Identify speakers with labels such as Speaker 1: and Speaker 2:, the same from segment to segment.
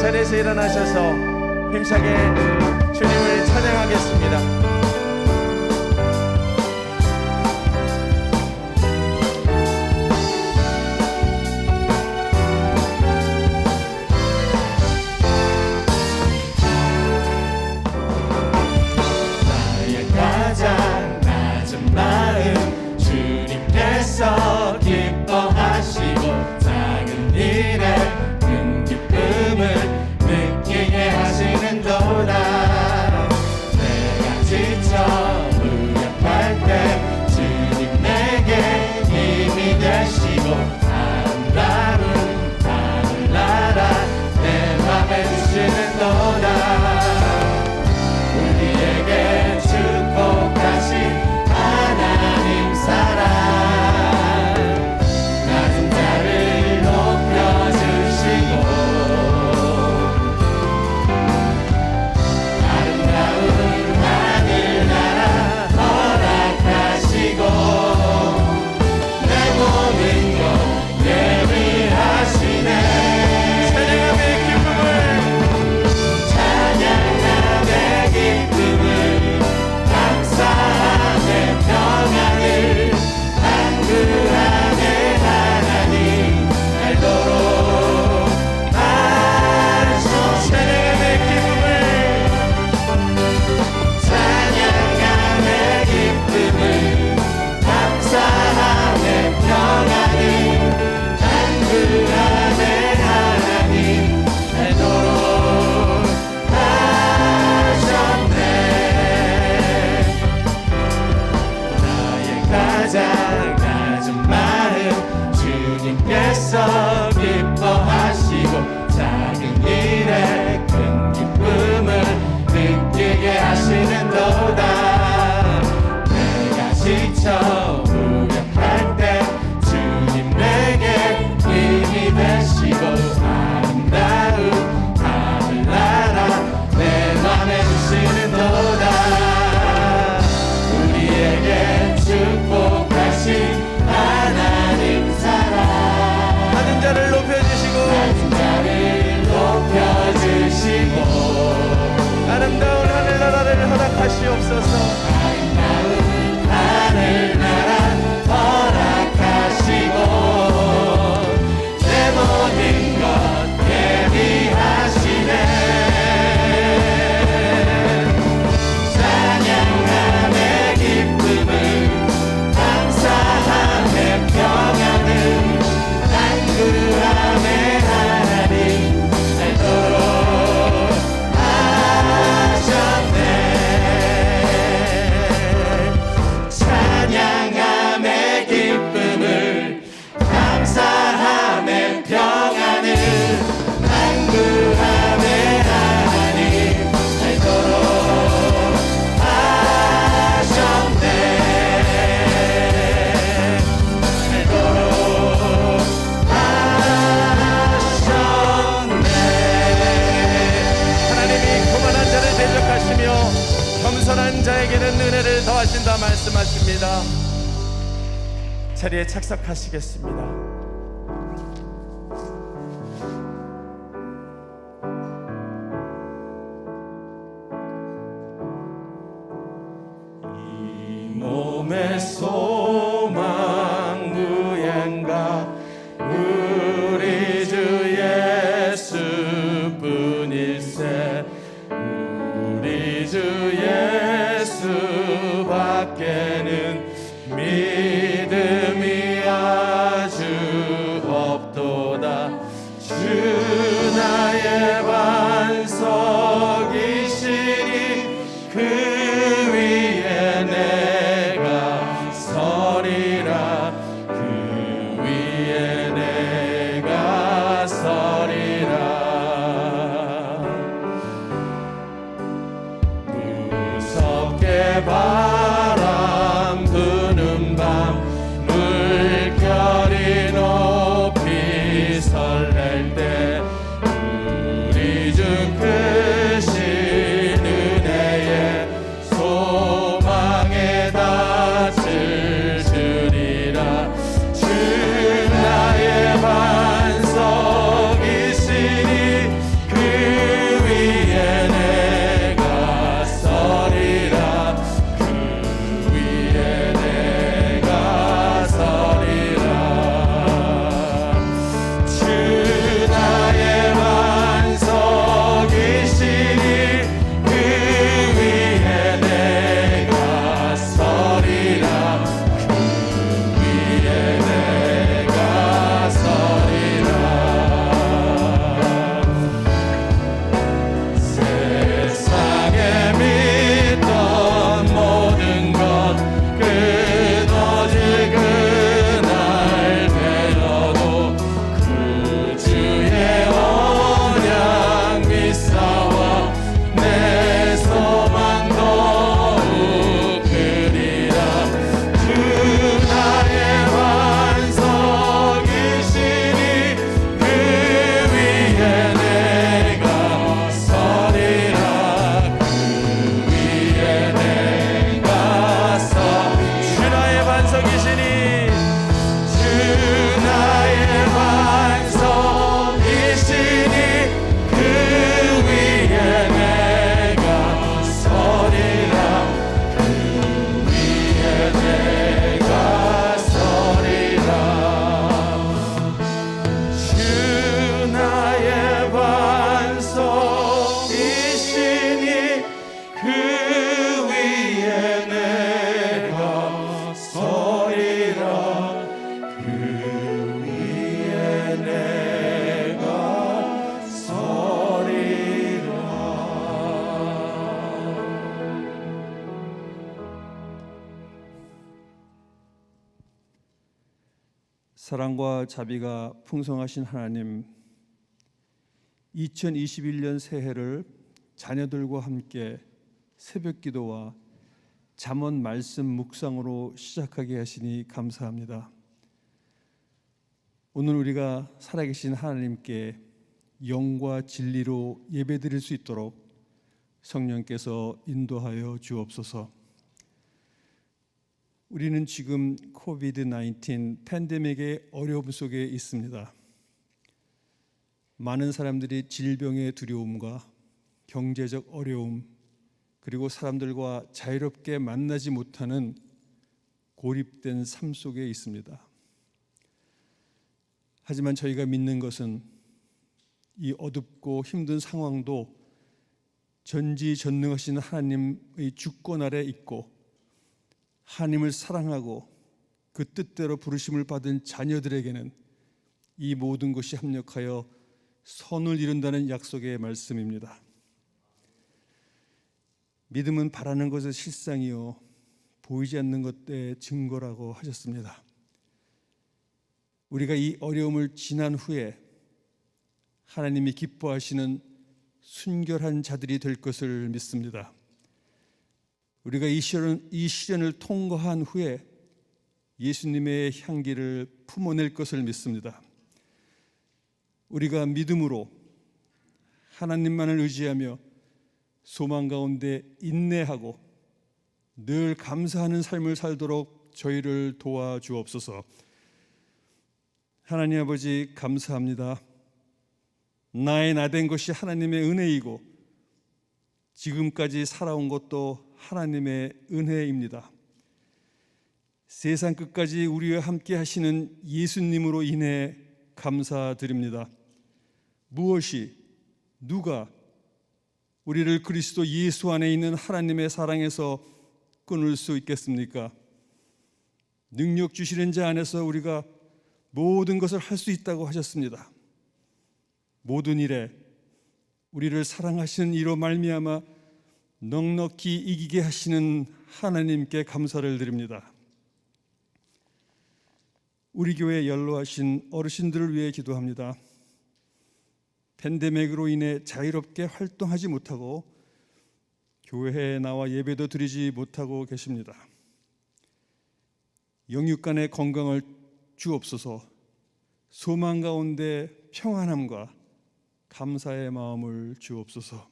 Speaker 1: 자리에서 일어나셔서 힘차게 주님을 찬양하겠습니다.
Speaker 2: 기뻐하시고 작은 일에 큰 기쁨을 느끼게 하시는도다. 내가 지쳐 무력할 때 주님 내게 힘이 되시고 아름다운 하늘나라 내 맘에 주시는도다. 우리에게 축복하신 하나님 사랑 기뻐하시고 작은 일에 큰 기쁨을 느끼게 하시는도다. 내가 지쳐 무력할 때 주님 내게 힘이 되시고 아름다운 하늘나라 내 맘에 주시는도다. 우리에게 축복하신 하나님 사랑
Speaker 1: 낮은 자를
Speaker 2: 높여주시고
Speaker 1: 아름다운 하늘나라를 허락하시옵소서.
Speaker 2: 아름다운 하늘나라 허락하시고 내 모든 것 예비하시네. 찬양함의 기쁨을 감사함의 평안을 안구함의 하나님 알도록 하셨네. 찬양함의 기쁨을 감사함의 평안을 안구함의 하나님 알도록 하셨네.
Speaker 1: 겸손한 자에게는 은혜를 더하신다 말씀하십니다. 자리에 착석하시겠습니다.
Speaker 2: 이 몸의 소망 무언가 우리 주 예수뿐일세. 우리 주 예수밖에는 믿음이 아주
Speaker 3: 사랑과 자비가 풍성하신 하나님, 2021년 새해를 자녀들과 함께 새벽 기도와 잠언 말씀 묵상으로 시작하게 하시니 감사합니다. 오늘 우리가 살아계신 하나님께 영과 진리로 예배드릴 수 있도록 성령께서 인도하여 주옵소서. 우리는 지금 코비드-19 팬데믹의 어려움 속에 있습니다. 많은 사람들이 질병의 두려움과 경제적 어려움, 그리고 사람들과 자유롭게 만나지 못하는 고립된 삶 속에 있습니다. 하지만 저희가 믿는 것은 이 어둡고 힘든 상황도 전지전능하신 하나님의 주권 아래 있고 하나님을 사랑하고 그 뜻대로 부르심을 받은 자녀들에게는 이 모든 것이 합력하여 선을 이룬다는 약속의 말씀입니다. 믿음은 바라는 것의 실상이요 보이지 않는 것의 증거라고 하셨습니다. 우리가 이 어려움을 지난 후에 하나님이 기뻐하시는 순결한 자들이 될 것을 믿습니다. 우리가 이 시련을 통과한 후에 예수님의 향기를 품어낼 것을 믿습니다. 우리가 믿음으로 하나님만을 의지하며 소망 가운데 인내하고 늘 감사하는 삶을 살도록 저희를 도와주옵소서. 하나님 아버지, 감사합니다. 나의 나된 것이 하나님의 은혜이고 지금까지 살아온 것도 하나님의 은혜입니다. 세상 끝까지 우리와 함께 하시는 예수님으로 인해 감사드립니다. 무엇이, 누가 우리를 그리스도 예수 안에 있는 하나님의 사랑에서 끊을 수 있겠습니까? 능력 주시는 자 안에서 우리가 모든 것을 할 수 있다고 하셨습니다. 모든 일에 우리를 사랑하시는 이로 말미암아 넉넉히 이기게 하시는 하나님께 감사를 드립니다. 우리 교회에 연로하신 어르신들을 위해 기도합니다. 팬데믹으로 인해 자유롭게 활동하지 못하고 교회에 나와 예배도 드리지 못하고 계십니다. 영육간의 건강을 주옵소서. 소망 가운데 평안함과 감사의 마음을 주옵소서.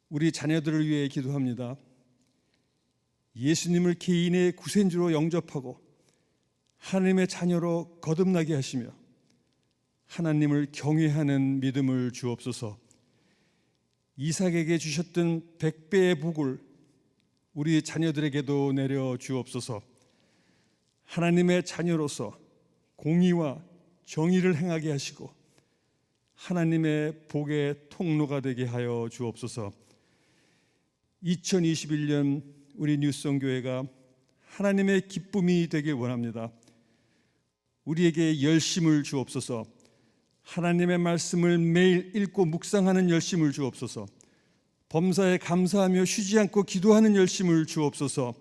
Speaker 3: 우리 자녀들을 위해 기도합니다. 예수님을 개인의 구세주로 영접하고 하나님의 자녀로 거듭나게 하시며 하나님을 경외하는 믿음을 주옵소서. 이삭에게 주셨던 100배의 복을 우리 자녀들에게도 내려 주옵소서. 하나님의 자녀로서 공의와 정의를 행하게 하시고 하나님의 복의 통로가 되게 하여 주옵소서. 2021년 우리 뉴성교회가 하나님의 기쁨이 되길 원합니다. 우리에게 열심을 주옵소서. 하나님의 말씀을 매일 읽고 묵상하는 열심을 주옵소서. 범사에 감사하며 쉬지 않고 기도하는 열심을 주옵소서.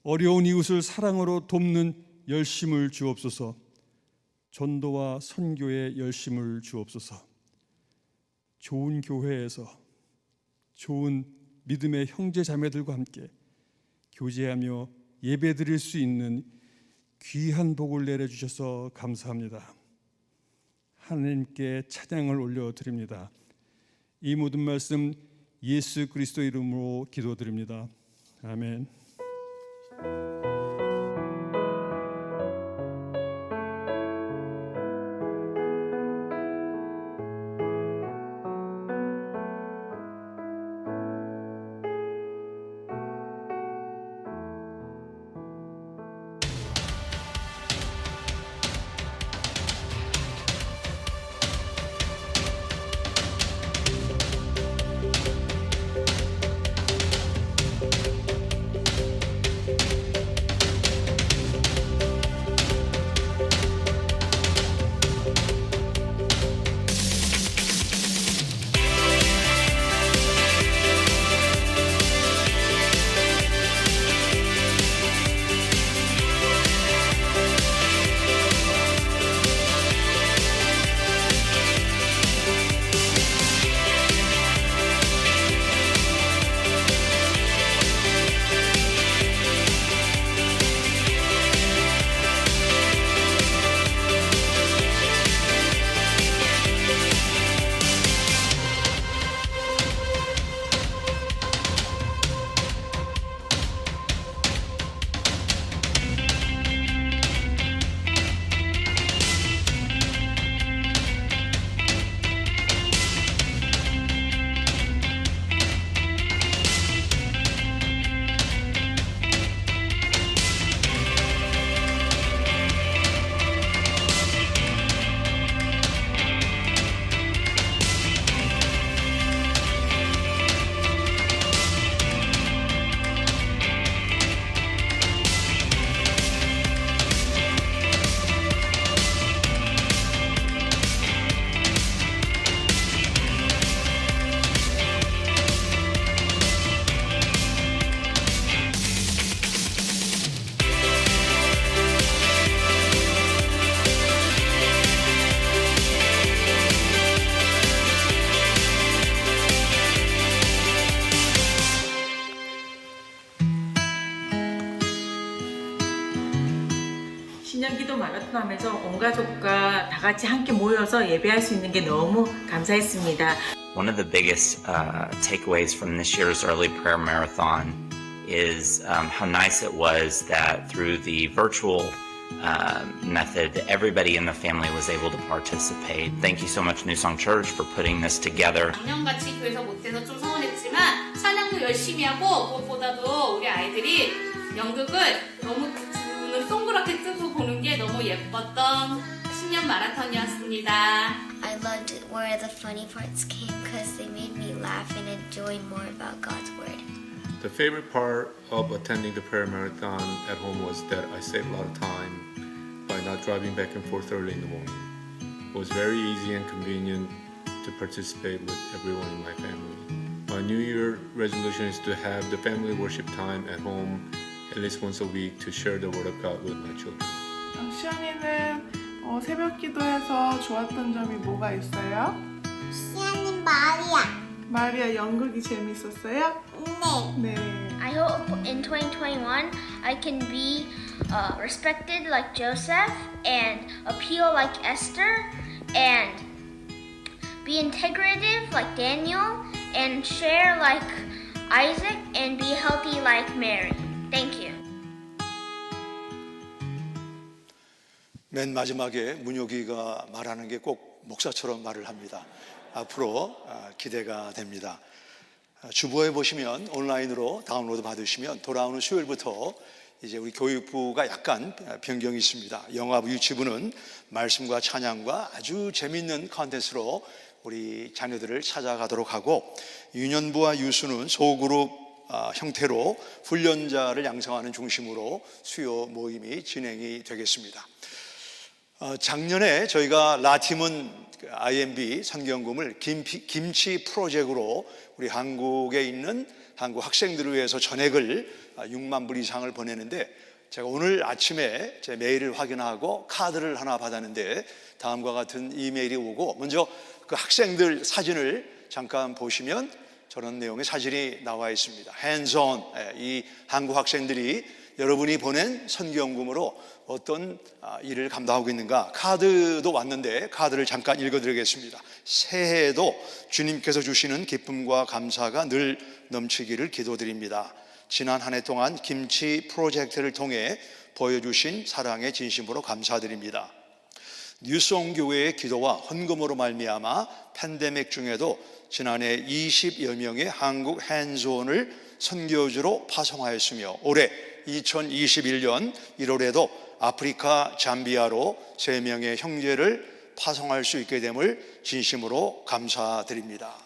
Speaker 3: 어려운 이웃을 사랑으로 돕는 열심을 주옵소서. 전도와 선교의 열심을 주옵소서. 좋은 교회에서 좋은 믿음의 형제 자매들과 함께 교제하며 예배드릴 수 있는 귀한 복을 내려주셔서 감사합니다. 하나님께 찬양을 올려드립니다. 이 모든 말씀 예수 그리스도 이름으로 기도드립니다. 아멘.
Speaker 4: 마라톤 하면서 온 가족과 다 같이 함께 모여서 예배할 수 있는 게 너무 감사했습니다.
Speaker 5: One of the biggest takeaways from this year's early prayer marathon is how nice it was that through the virtual method, everybody in the family was able to participate. Thank you so much, New Song Church, for putting this together.
Speaker 6: 작년같이 교회에서 못해서 좀 서운했지만 찬양도 열심히 하고 무엇보다도 우리 아이들이 연극을 너무 눈을 동그랗게 뜨고 보는 게 너무 예뻤던 10년 마라톤이었습니다.
Speaker 7: I loved where the funny parts came because they made me laugh and enjoy more about God's Word.
Speaker 2: The favorite part of attending the prayer marathon at home was that I saved a lot of time by not driving back and forth early in the morning. It was very easy and convenient to participate with everyone in my family. My New Year resolution is to have the family worship time at home at least once a week to share the Word of God with my children.
Speaker 8: 시연이는 새벽 기도해서 좋았던 점이 뭐가 있어요?
Speaker 7: 시아님 마리아.
Speaker 8: 마리아 연극이 재밌었어요?
Speaker 7: 네.
Speaker 8: 네.
Speaker 7: I hope in 2021 I can be respected like Joseph and appeal like Esther and be integrative like Daniel and share like Isaac and be healthy like Mary. Thank you.
Speaker 9: 맨 마지막에 문효기가 말하는 게 꼭 목사처럼 말을 합니다. 앞으로 기대가 됩니다. 주보에 보시면 온라인으로 다운로드 받으시면 돌아오는 수요일부터 이제 우리 교육부가 약간 변경이 있습니다. 영화부 유치부는 말씀과 찬양과 아주 재밌는 컨텐츠로 우리 자녀들을 찾아가도록 하고, 유년부와 유수는 소그룹 형태로 훈련자를 양성하는 중심으로 수요 모임이 진행이 되겠습니다. 작년에 저희가 라팀은 IMB 선경금을 김치 프로젝트로 우리 한국에 있는 한국 학생들을 위해서 전액을 6만 불 이상을 보내는데, 제가 오늘 아침에 제 메일을 확인하고 카드를 하나 받았는데 다음과 같은 이메일이 오고, 먼저 그 학생들 사진을 잠깐 보시면 저런 내용의 사진이 나와 있습니다. hands-on, 이 한국 학생들이 여러분이 보낸 선경금으로 어떤 일을 감당하고 있는가. 카드도 왔는데 카드를 잠깐 읽어드리겠습니다. 새해에도 주님께서 주시는 기쁨과 감사가 늘 넘치기를 기도드립니다. 지난 한 해 동안 김치 프로젝트를 통해 보여주신 사랑에 진심으로 감사드립니다. 뉴송 교회의 기도와 헌금으로 말미암아 팬데믹 중에도 지난해 20여 명의 한국 핸즈온을 선교주로 파송하였으며, 올해 2021년 1월에도 아프리카 잠비아로 3명의 형제를 파송할 수 있게 됨을 진심으로 감사드립니다.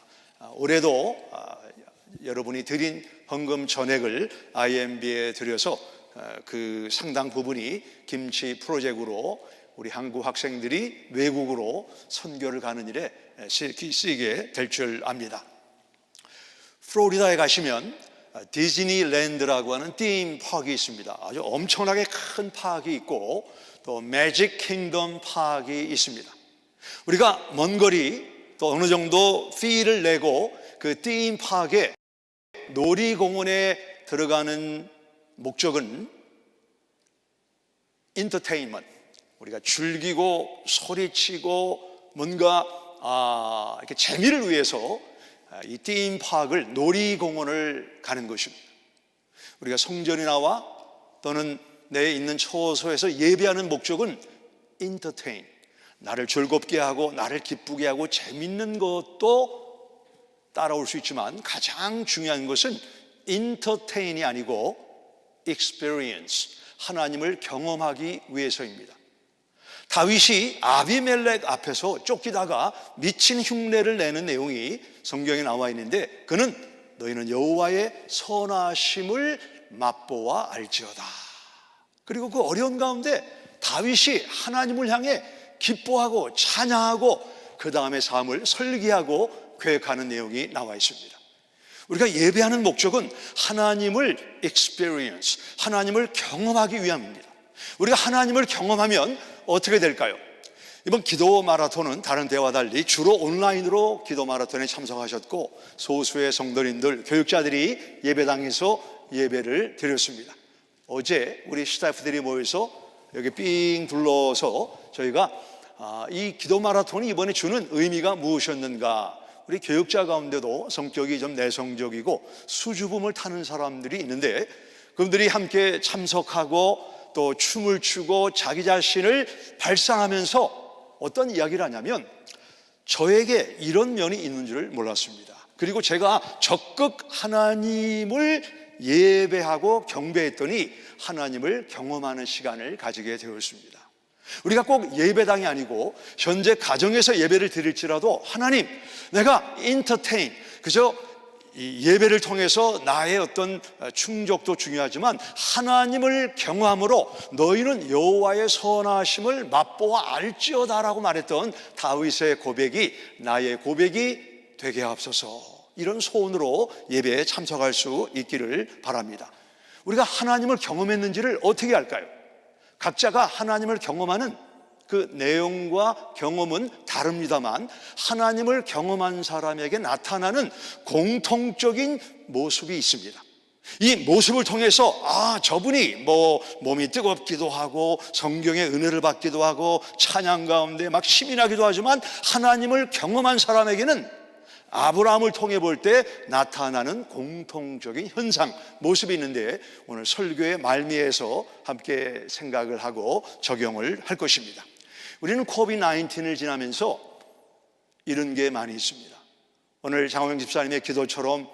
Speaker 9: 올해도 여러분이 드린 헌금 전액을 IMB에 드려서 그 상당 부분이 김치 프로젝트로 우리 한국 학생들이 외국으로 선교를 가는 일에 쓰이게 될 줄 압니다. 플로리다에 가시면 디즈니랜드라고 하는 팀 파크가 있습니다. 아주 엄청나게 큰 파크가 있고 또 매직 킹덤 파크가 있습니다. 우리가 먼 거리 또 어느 정도 피를 내고 그 팀 파크에 놀이공원에 들어가는 목적은 인터테인먼트, 우리가 즐기고 소리치고 뭔가 이렇게 재미를 위해서 이 팀파크를 놀이공원을 가는 것입니다. 우리가 성전이 나와 또는 내 있는 처소에서 예배하는 목적은 인터테인, 나를 즐겁게 하고 나를 기쁘게 하고 재밌는 것도 따라올 수 있지만 가장 중요한 것은 인터테인이 아니고 experience, 하나님을 경험하기 위해서입니다. 다윗이 아비멜렉 앞에서 쫓기다가 미친 흉내를 내는 내용이 성경에 나와 있는데, 그는 너희는 여호와의 선하심을 맛보아 알지어다. 그리고 그 어려운 가운데 다윗이 하나님을 향해 기뻐하고 찬양하고 그 다음에 삶을 설계하고 계획하는 내용이 나와 있습니다. 우리가 예배하는 목적은 하나님을 experience, 하나님을 경험하기 위함입니다. 우리가 하나님을 경험하면 어떻게 될까요? 이번 기도 마라톤은 다른 때와 달리 주로 온라인으로 기도 마라톤에 참석하셨고, 소수의 성도님들, 교육자들이 예배당에서 예배를 드렸습니다. 어제 우리 스태프들이 모여서 여기 삥 둘러서 저희가 이 기도 마라톤이 이번에 주는 의미가 무엇이었는가, 우리 교육자 가운데도 성격이 좀 내성적이고 수줍음을 타는 사람들이 있는데 그분들이 함께 참석하고 또 춤을 추고 자기 자신을 발산하면서 어떤 이야기를 하냐면, 저에게 이런 면이 있는 줄을 몰랐습니다. 그리고 제가 적극 하나님을 예배하고 경배했더니 하나님을 경험하는 시간을 가지게 되었습니다. 우리가 꼭 예배당이 아니고 현재 가정에서 예배를 드릴지라도 하나님, 내가 인터테인, 그저 이 예배를 통해서 나의 어떤 충족도 중요하지만 하나님을 경험함으로 너희는 여호와의 선하심을 맛보아 알지어다라고 말했던 다윗의 고백이 나의 고백이 되게 하옵소서, 이런 소원으로 예배에 참석할 수 있기를 바랍니다. 우리가 하나님을 경험했는지를 어떻게 알까요? 각자가 하나님을 경험하는 그 내용과 경험은 다릅니다만 하나님을 경험한 사람에게 나타나는 공통적인 모습이 있습니다. 이 모습을 통해서 저분이 몸이 뜨겁기도 하고 성경의 은혜를 받기도 하고 찬양 가운데 막 힘이 나기도 하지만 하나님을 경험한 사람에게는 아브라함을 통해 볼 때 나타나는 공통적인 현상, 모습이 있는데 오늘 설교의 말미에서 함께 생각을 하고 적용을 할 것입니다. 우리는 코비드-19을 지나면서 이런 게 많이 있습니다. 오늘 장호영 집사님의 기도처럼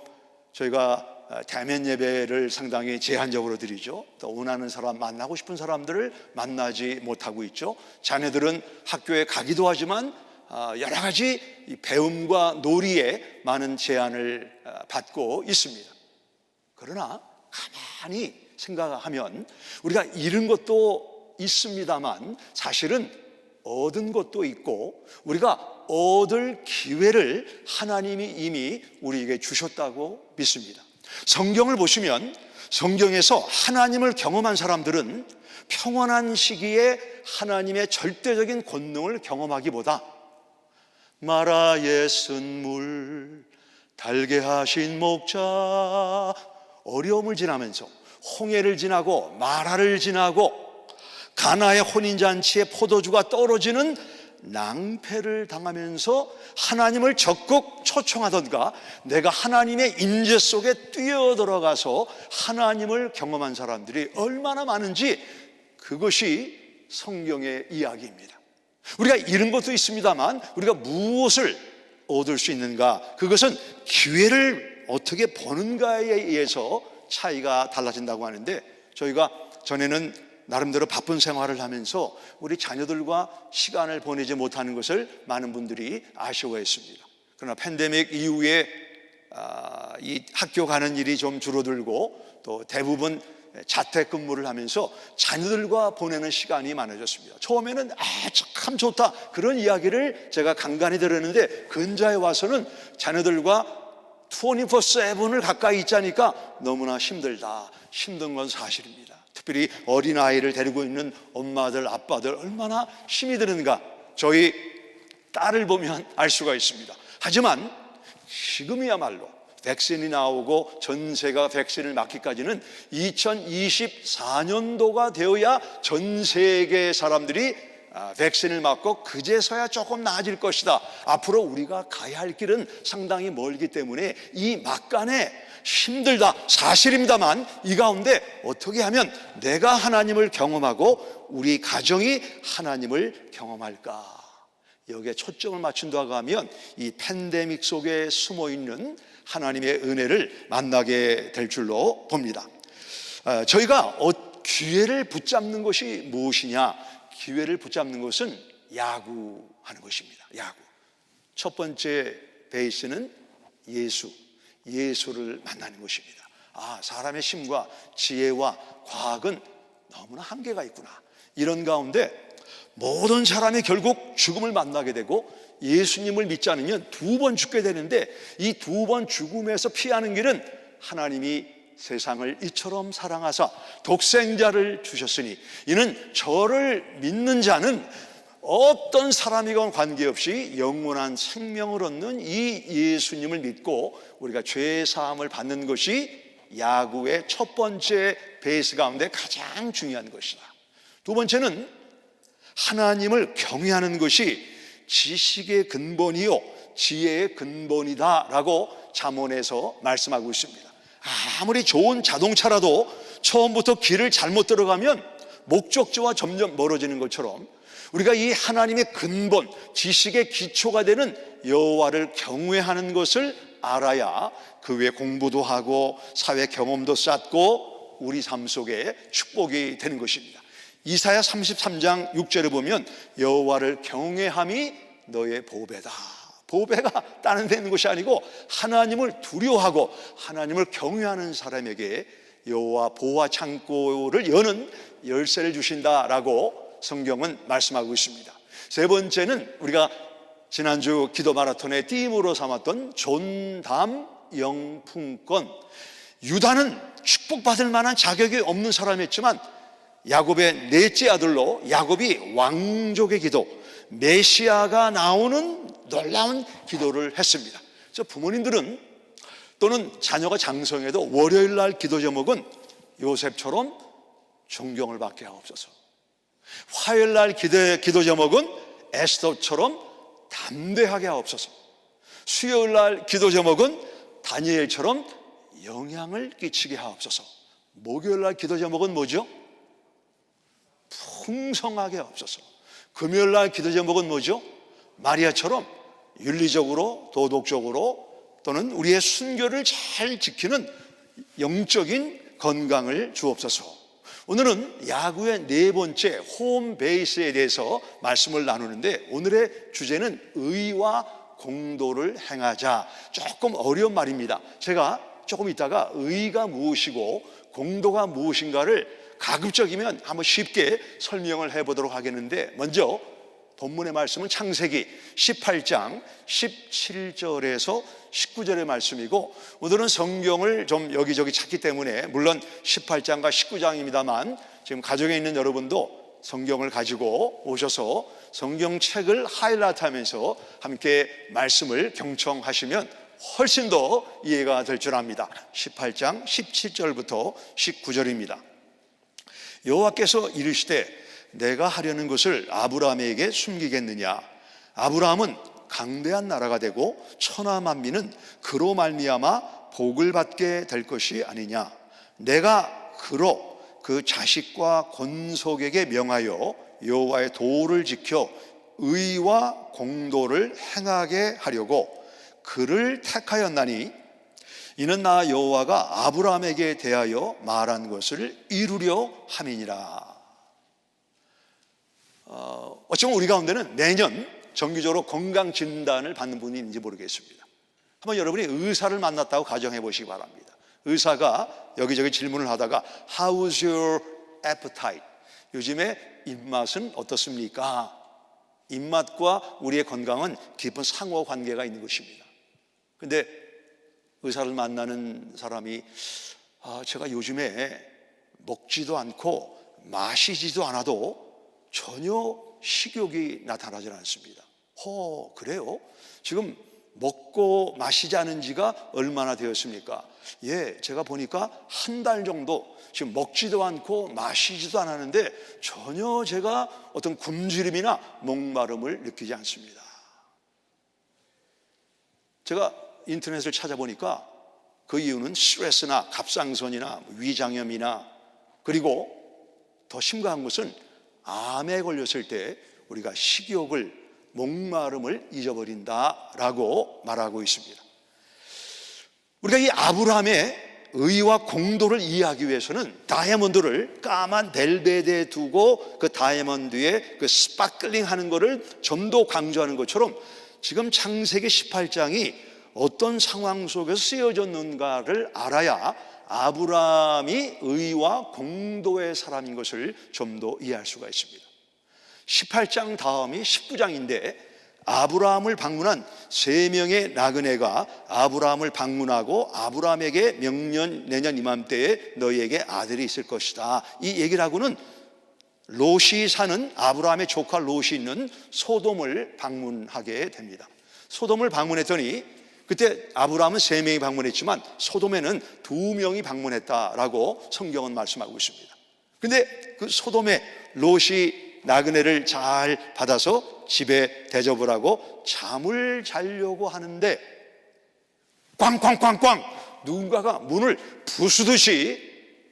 Speaker 9: 저희가 대면 예배를 상당히 제한적으로 드리죠. 또 원하는 사람, 만나고 싶은 사람들을 만나지 못하고 있죠. 자녀들은 학교에 가기도 하지만 여러 가지 배움과 놀이에 많은 제한을 받고 있습니다. 그러나 가만히 생각하면 우리가 잃은 것도 있습니다만 사실은 얻은 것도 있고 우리가 얻을 기회를 하나님이 이미 우리에게 주셨다고 믿습니다. 성경을 보시면 성경에서 하나님을 경험한 사람들은 평온한 시기에 하나님의 절대적인 권능을 경험하기보다 마라의 쓴물 달게 하신 목자, 어려움을 지나면서 홍해를 지나고 마라를 지나고 가나의 혼인잔치에 포도주가 떨어지는 낭패를 당하면서 하나님을 적극 초청하던가 내가 하나님의 임재 속에 뛰어들어가서 하나님을 경험한 사람들이 얼마나 많은지, 그것이 성경의 이야기입니다. 우리가 잃은 것도 있습니다만 우리가 무엇을 얻을 수 있는가, 그것은 기회를 어떻게 보는가에 의해서 차이가 달라진다고 하는데, 저희가 전에는 나름대로 바쁜 생활을 하면서 우리 자녀들과 시간을 보내지 못하는 것을 많은 분들이 아쉬워했습니다. 그러나 팬데믹 이후에 이 학교 가는 일이 좀 줄어들고 또 대부분 자택근무를 하면서 자녀들과 보내는 시간이 많아졌습니다. 처음에는 참 좋다, 그런 이야기를 제가 간간히 들었는데 근자에 와서는 자녀들과 24/7을 가까이 있자니까 너무나 힘들다, 힘든 건 사실입니다. 특별히 어린아이를 데리고 있는 엄마들, 아빠들 얼마나 힘이 드는가 저희 딸을 보면 알 수가 있습니다. 하지만 지금이야말로 백신이 나오고 전세가 백신을 맞기까지는 2024년도가 되어야 전 세계 사람들이 백신을 맞고 그제서야 조금 나아질 것이다. 앞으로 우리가 가야 할 길은 상당히 멀기 때문에 이 막간에 힘들다, 사실입니다만 이 가운데 어떻게 하면 내가 하나님을 경험하고 우리 가정이 하나님을 경험할까, 여기에 초점을 맞춘다고 하면 이 팬데믹 속에 숨어있는 하나님의 은혜를 만나게 될 줄로 봅니다. 저희가 기회를 붙잡는 것이 무엇이냐, 기회를 붙잡는 것은 야구하는 것입니다. 야구. 첫 번째 베이스는 예수를 만나는 것입니다. 사람의 힘과 지혜와 과학은 너무나 한계가 있구나. 이런 가운데 모든 사람이 결국 죽음을 만나게 되고 예수님을 믿지 않으면 2번 죽게 되는데 이 2번 죽음에서 피하는 길은 하나님이 세상을 이처럼 사랑하사 독생자를 주셨으니 이는 저를 믿는 자는 어떤 사람이건 관계없이 영원한 생명을 얻는 이 예수님을 믿고 우리가 죄 사함을 받는 것이 야구의 첫 번째 베이스 가운데 가장 중요한 것이다. 두 번째는 하나님을 경외하는 것이 지식의 근본이요 지혜의 근본이다라고 잠언에서 말씀하고 있습니다. 아무리 좋은 자동차라도 처음부터 길을 잘못 들어가면 목적지와 점점 멀어지는 것처럼 우리가 이 하나님의 근본, 지식의 기초가 되는 여호와를 경외하는 것을 알아야 그 외에 공부도 하고 사회 경험도 쌓고 우리 삶 속에 축복이 되는 것입니다. 이사야 33장 6절에 보면 여호와를 경외함이 너의 보배다. 보배가 다른 데 있는 것이 아니고 하나님을 두려워하고 하나님을 경외하는 사람에게 여호와 보화 창고를 여는 열쇠를 주신다라고 성경은 말씀하고 있습니다. 세 번째는 우리가 지난주 기도 마라톤의 띠임으로 삼았던 존담 영풍권. 유다는 축복받을 만한 자격이 없는 사람이었지만 야곱의 넷째 아들로 야곱이 왕족의 기도, 메시아가 나오는 놀라운 기도를 했습니다. 그래서 부모님들은 또는 자녀가 장성해도 월요일 날 기도 제목은 요셉처럼 존경을 받게 하옵소서. 화요일 날 기도 제목은 에스더처럼 담대하게 하옵소서. 수요일 날 기도 제목은 다니엘처럼 영향을 끼치게 하옵소서. 목요일 날 기도 제목은 뭐죠? 풍성하게 하옵소서. 금요일 날 기도 제목은 뭐죠? 마리아처럼 윤리적으로 도덕적으로 또는 우리의 순교를 잘 지키는 영적인 건강을 주옵소서. 오늘은 야구의 네 번째 홈베이스에 대해서 말씀을 나누는데 오늘의 주제는 의와 공도를 행하자. 조금 어려운 말입니다. 제가 조금 있다가 의가 무엇이고 공도가 무엇인가를 가급적이면 한번 쉽게 설명을 해보도록 하겠는데 먼저 본문의 말씀은 창세기 18장 17절에서 19절의 말씀이고 오늘은 성경을 좀 여기저기 찾기 때문에 물론 18장과 19장입니다만 지금 가정에 있는 여러분도 성경을 가지고 오셔서 성경책을 하이라이트하면서 함께 말씀을 경청하시면 훨씬 더 이해가 될 줄 압니다. 18장 17절부터 19절입니다. 여호와께서 이르시되 내가 하려는 것을 아브라함에게 숨기겠느냐? 아브라함은 강대한 나라가 되고 천하 만민은 그로 말미암아 복을 받게 될 것이 아니냐? 내가 그로 그 자식과 권속에게 명하여 여호와의 도를 지켜 의와 공도를 행하게 하려고 그를 택하였나니 이는 나 여호와가 아브라함에게 대하여 말한 것을 이루려 함이니라. 어쩌면 우리 가운데는 매년 정기적으로 건강진단을 받는 분이 있는지 모르겠습니다. 한번 여러분이 의사를 만났다고 가정해 보시기 바랍니다. 의사가 여기저기 질문을 하다가 How's your appetite? 요즘에 입맛은 어떻습니까? 입맛과 우리의 건강은 깊은 상호 관계가 있는 것입니다. 그런데 의사를 만나는 사람이 제가 요즘에 먹지도 않고 마시지도 않아도 전혀 식욕이 나타나지 않습니다. 그래요? 지금 먹고 마시지 않은 지가 얼마나 되었습니까? 예, 제가 보니까 한 달 정도 지금 먹지도 않고 마시지도 않았는데 전혀 제가 어떤 굶주림이나 목마름을 느끼지 않습니다. 제가 인터넷을 찾아보니까 그 이유는 스트레스나 갑상선이나 위장염이나 그리고 더 심각한 것은 암에 걸렸을 때 우리가 식욕을 목마름을 잊어버린다라고 말하고 있습니다. 우리가 이 아브라함의 의와 공도를 이해하기 위해서는 다이아몬드를 까만 벨벳에 두고 그 다이아몬드에 그 스파클링 하는 것을 좀 더 강조하는 것처럼 지금 창세기 18장이 어떤 상황 속에서 쓰여졌는가를 알아야 아브라함이 의와 공도의 사람인 것을 좀 더 이해할 수가 있습니다. 18장 다음이 19장인데 아브라함을 방문한 3명의 나그네가 아브라함을 방문하고 아브라함에게 명년 내년 이맘때에 너희에게 아들이 있을 것이다. 이 얘기를 하고는 롯이 사는 아브라함의 조카 롯이 있는 소돔을 방문하게 됩니다. 소돔을 방문했더니 그때 아브라함은 3명이 방문했지만 소돔에는 2명이 방문했다라고 성경은 말씀하고 있습니다. 근데 그 소돔의 롯이 나그네를 잘 받아서 집에 대접을 하고 잠을 자려고 하는데 꽝꽝꽝꽝 누군가가 문을 부수듯이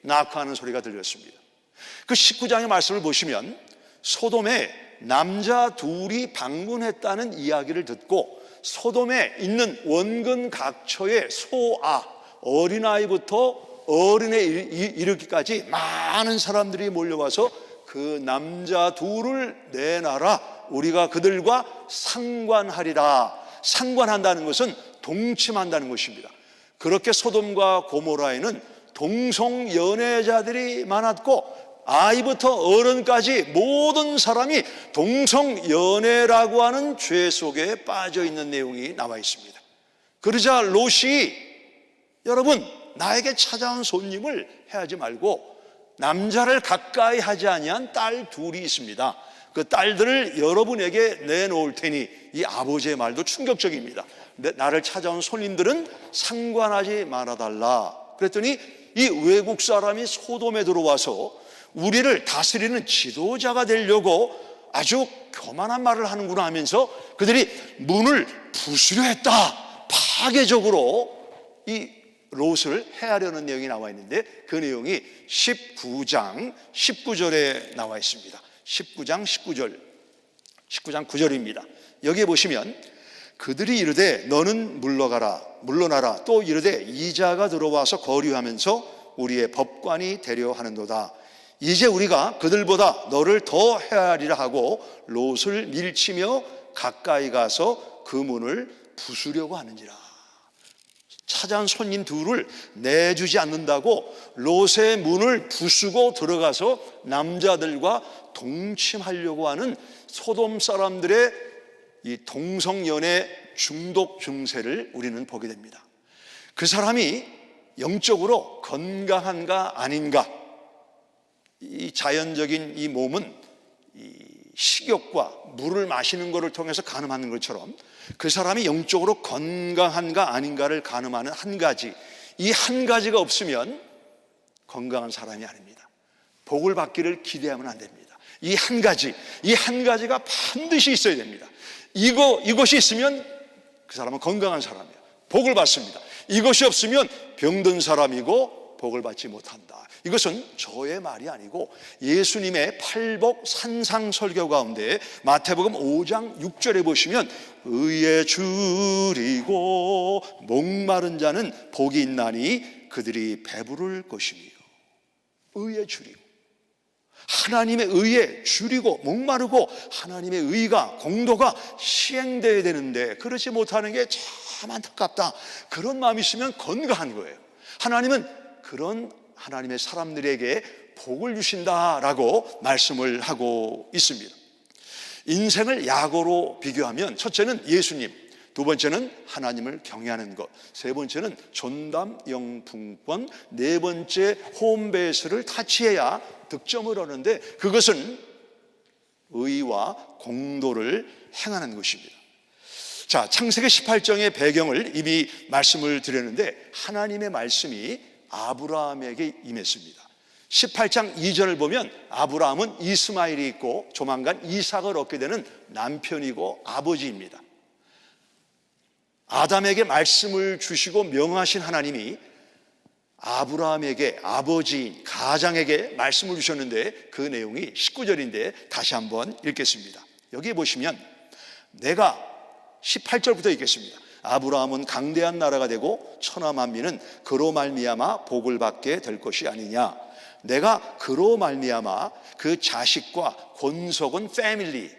Speaker 9: 낙하하는 소리가 들렸습니다. 그 19장의 말씀을 보시면 소돔에 남자 둘이 방문했다는 이야기를 듣고 소돔에 있는 원근 각처의 소아, 어린아이부터 어른에 이르기까지 많은 사람들이 몰려와서 그 남자 둘을 내놔라, 우리가 그들과 상관하리라. 상관한다는 것은 동침한다는 것입니다. 그렇게 소돔과 고모라에는 동성연애자들이 많았고 아이부터 어른까지 모든 사람이 동성연애라고 하는 죄 속에 빠져 있는 내용이 나와 있습니다. 그러자 롯이 여러분, 나에게 찾아온 손님을 해하지 말고 남자를 가까이 하지 아니한 딸 둘이 있습니다. 그 딸들을 여러분에게 내놓을 테니, 이 아버지의 말도 충격적입니다. 나를 찾아온 손님들은 상관하지 말아달라. 그랬더니 이 외국 사람이 소돔에 들어와서 우리를 다스리는 지도자가 되려고 아주 교만한 말을 하는구나 하면서 그들이 문을 부수려 했다. 파괴적으로 이 롯을 해하려는 내용이 나와 있는데 그 내용이 19장 19절에 나와 있습니다. 19장 19장 9절입니다. 여기에 보시면 그들이 이르되 너는 물러나라. 또 이르되 이자가 들어와서 거류하면서 우리의 법관이 되려 하는도다. 이제 우리가 그들보다 너를 더 헤아리라 하고 롯을 밀치며 가까이 가서 그 문을 부수려고 하는지라. 찾아온 손님 둘을 내주지 않는다고 롯의 문을 부수고 들어가서 남자들과 동침하려고 하는 소돔 사람들의 이 동성연애 중독 증세를 우리는 보게 됩니다. 그 사람이 영적으로 건강한가 아닌가, 이 자연적인 이 몸은 이 식욕과 물을 마시는 것을 통해서 가늠하는 것처럼 그 사람이 영적으로 건강한가 아닌가를 가늠하는 한 가지, 이 한 가지가 없으면 건강한 사람이 아닙니다. 복을 받기를 기대하면 안 됩니다. 이 한 가지가 반드시 있어야 됩니다. 이것이 있으면 그 사람은 건강한 사람이에요. 복을 받습니다. 이것이 없으면 병든 사람이고 복을 받지 못한다. 이것은 저의 말이 아니고 예수님의 팔복 산상 설교 가운데 마태복음 5장 6절에 보시면 의에 줄이고 목마른 자는 복이 있나니 그들이 배부를 것이며, 의에 줄이고 하나님의 의에 줄이고 목마르고 하나님의 의가 공도가 시행되어야 되는데 그렇지 못하는 게 참 안타깝다. 그런 마음이 있으면 건강한 거예요. 하나님은 그런 하나님의 사람들에게 복을 주신다라고 말씀을 하고 있습니다. 인생을 야고로 비교하면 첫째는 예수님, 두 번째는 하나님을 경외하는 것, 세 번째는 전담 영풍권, 네 번째 홈베이스를 타치해야 득점을 하는데 그것은 의와 공도를 행하는 것입니다. 자, 창세기 18장의 배경을 이미 말씀을 드렸는데 하나님의 말씀이 아브라함에게 임했습니다. 18장 2절을 보면 아브라함은 이스마엘이 있고 조만간 이삭을 얻게 되는 남편이고 아버지입니다. 아담에게 말씀을 주시고 명하신 하나님이 아브라함에게 아버지인 가장에게 말씀을 주셨는데 그 내용이 19절인데 다시 한번 읽겠습니다. 여기 보시면 내가 18절부터 읽겠습니다. 아브라함은 강대한 나라가 되고 천하 만민은 그로 말미암아 복을 받게 될 것이 아니냐. 내가 그로 말미암아 그 자식과 권속은 패밀리,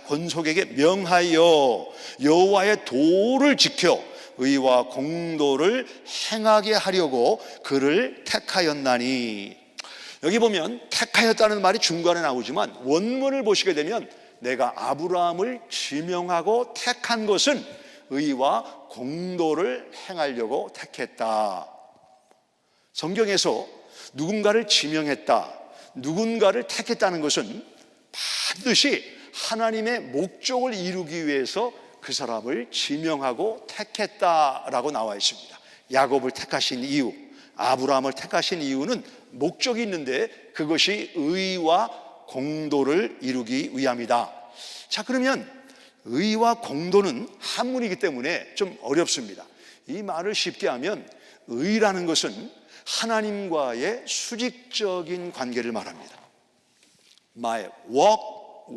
Speaker 9: 권속에게 명하여 여호와의 도를 지켜 의와 공도를 행하게 하려고 그를 택하였나니. 여기 보면 택하였다는 말이 중간에 나오지만 원문을 보시게 되면 내가 아브라함을 지명하고 택한 것은 의와 공도를 행하려고 택했다. 성경에서 누군가를 지명했다, 누군가를 택했다는 것은 반드시 하나님의 목적을 이루기 위해서 그 사람을 지명하고 택했다라고 나와 있습니다. 야곱을 택하신 이유, 아브라함을 택하신 이유는 목적이 있는데 그것이 의와 공도를 이루기 위함이다. 자, 그러면 의와 공도는 한문이기 때문에 좀 어렵습니다. 이 말을 쉽게 하면 의라는 것은 하나님과의 수직적인 관계를 말합니다. My walk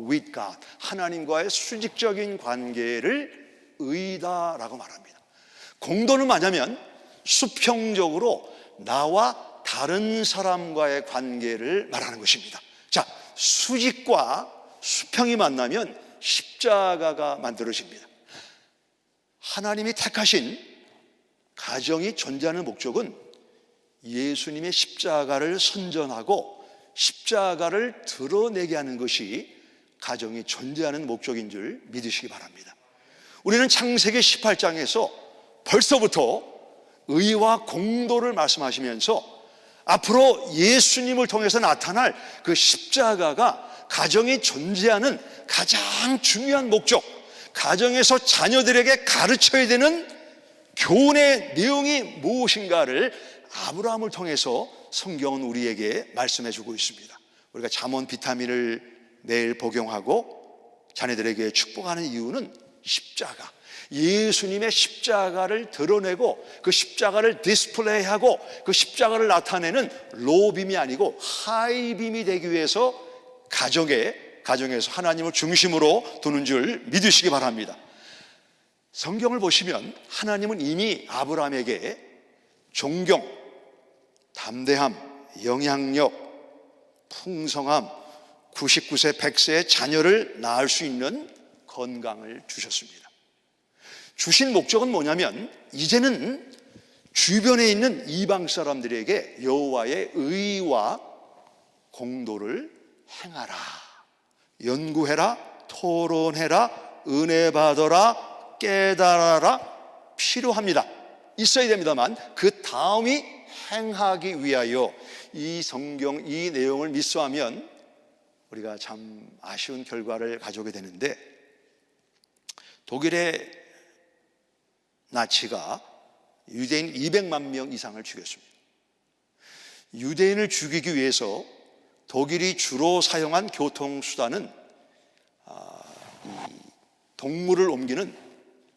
Speaker 9: with God, 하나님과의 수직적인 관계를 의다라고 말합니다. 공도는 뭐냐면 수평적으로 나와 다른 사람과의 관계를 말하는 것입니다. 자, 수직과 수평이 만나면 십자가가 만들어집니다. 하나님이 택하신 가정이 존재하는 목적은 예수님의 십자가를 선전하고 십자가를 드러내게 하는 것이 가정이 존재하는 목적인 줄 믿으시기 바랍니다. 우리는 창세기 18장에서 벌써부터 의와 공도를 말씀하시면서 앞으로 예수님을 통해서 나타날 그 십자가가 가정이 존재하는 가장 중요한 목적, 가정에서 자녀들에게 가르쳐야 되는 교훈의 내용이 무엇인가를 아브라함을 통해서 성경은 우리에게 말씀해 주고 있습니다. 우리가 잠언 비타민을 매일 복용하고 자녀들에게 축복하는 이유는 십자가, 예수님의 십자가를 드러내고 그 십자가를 디스플레이하고 그 십자가를 나타내는 로빔이 아니고 하이빔이 되기 위해서 가정에서 하나님을 중심으로 두는 줄 믿으시기 바랍니다. 성경을 보시면 하나님은 이미 아브라함에게 존경, 담대함, 영향력, 풍성함, 99세, 100세의 자녀를 낳을 수 있는 건강을 주셨습니다. 주신 목적은 뭐냐면 이제는 주변에 있는 이방 사람들에게 여호와의 의와 공도를 행하라, 연구해라, 토론해라, 은혜 받아라, 깨달아라 필요합니다. 있어야 됩니다만 그 다음이 행하기 위하여 이 성경, 이 내용을 미스하면 우리가 참 아쉬운 결과를 가져오게 되는데, 독일의 나치가 유대인 200만 명 이상을 죽였습니다. 유대인을 죽이기 위해서 독일이 주로 사용한 교통수단은 동물을 옮기는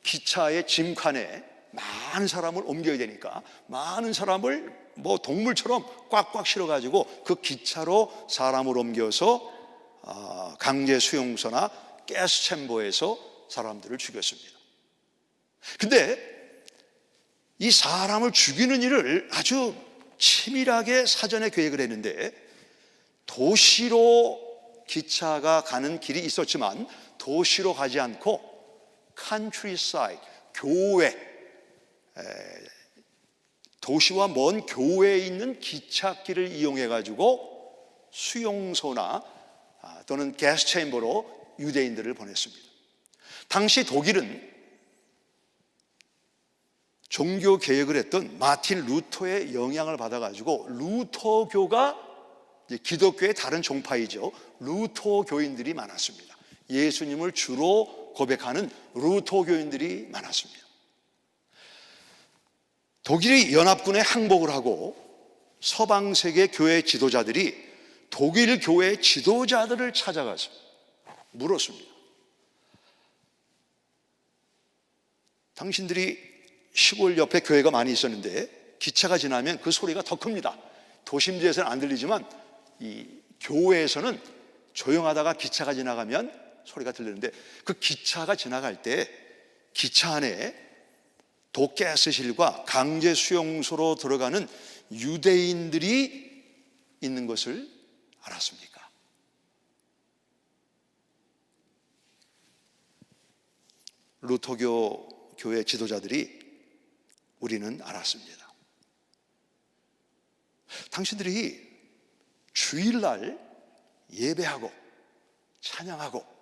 Speaker 9: 기차의 짐칸에 많은 사람을 옮겨야 되니까 많은 사람을 동물처럼 꽉꽉 실어가지고 그 기차로 사람을 옮겨서 강제 수용소나 가스 챔버에서 사람들을 죽였습니다. 근데 이 사람을 죽이는 일을 아주 치밀하게 사전에 계획을 했는데, 도시로 기차가 가는 길이 있었지만 도시로 가지 않고 countryside, 교외, 도시와 먼 교외에 있는 기찻길을 이용해 가지고 수용소나 또는 가스 챔버로 유대인들을 보냈습니다. 당시 독일은 종교 개혁을 했던 마틴 루터의 영향을 받아 가지고 루터교가 기독교의 다른 종파이죠. 루터교인들이 많았습니다. 예수님을 주로 고백하는 루터교인들이 많았습니다. 독일이 연합군에 항복을 하고 서방 세계 교회 지도자들이 독일 교회 지도자들을 찾아가서 물었습니다. 당신들이 시골 옆에 교회가 많이 있었는데 기차가 지나면 그 소리가 더 큽니다. 도심지에서는 안 들리지만 이 교회에서는 조용하다가 기차가 지나가면 소리가 들리는데, 그 기차가 지나갈 때 기차 안에 독가스실과 강제 수용소로 들어가는 유대인들이 있는 것을 알았습니까? 루터교 교회 지도자들이 우리는 알았습니다. 당신들이 주일날 예배하고 찬양하고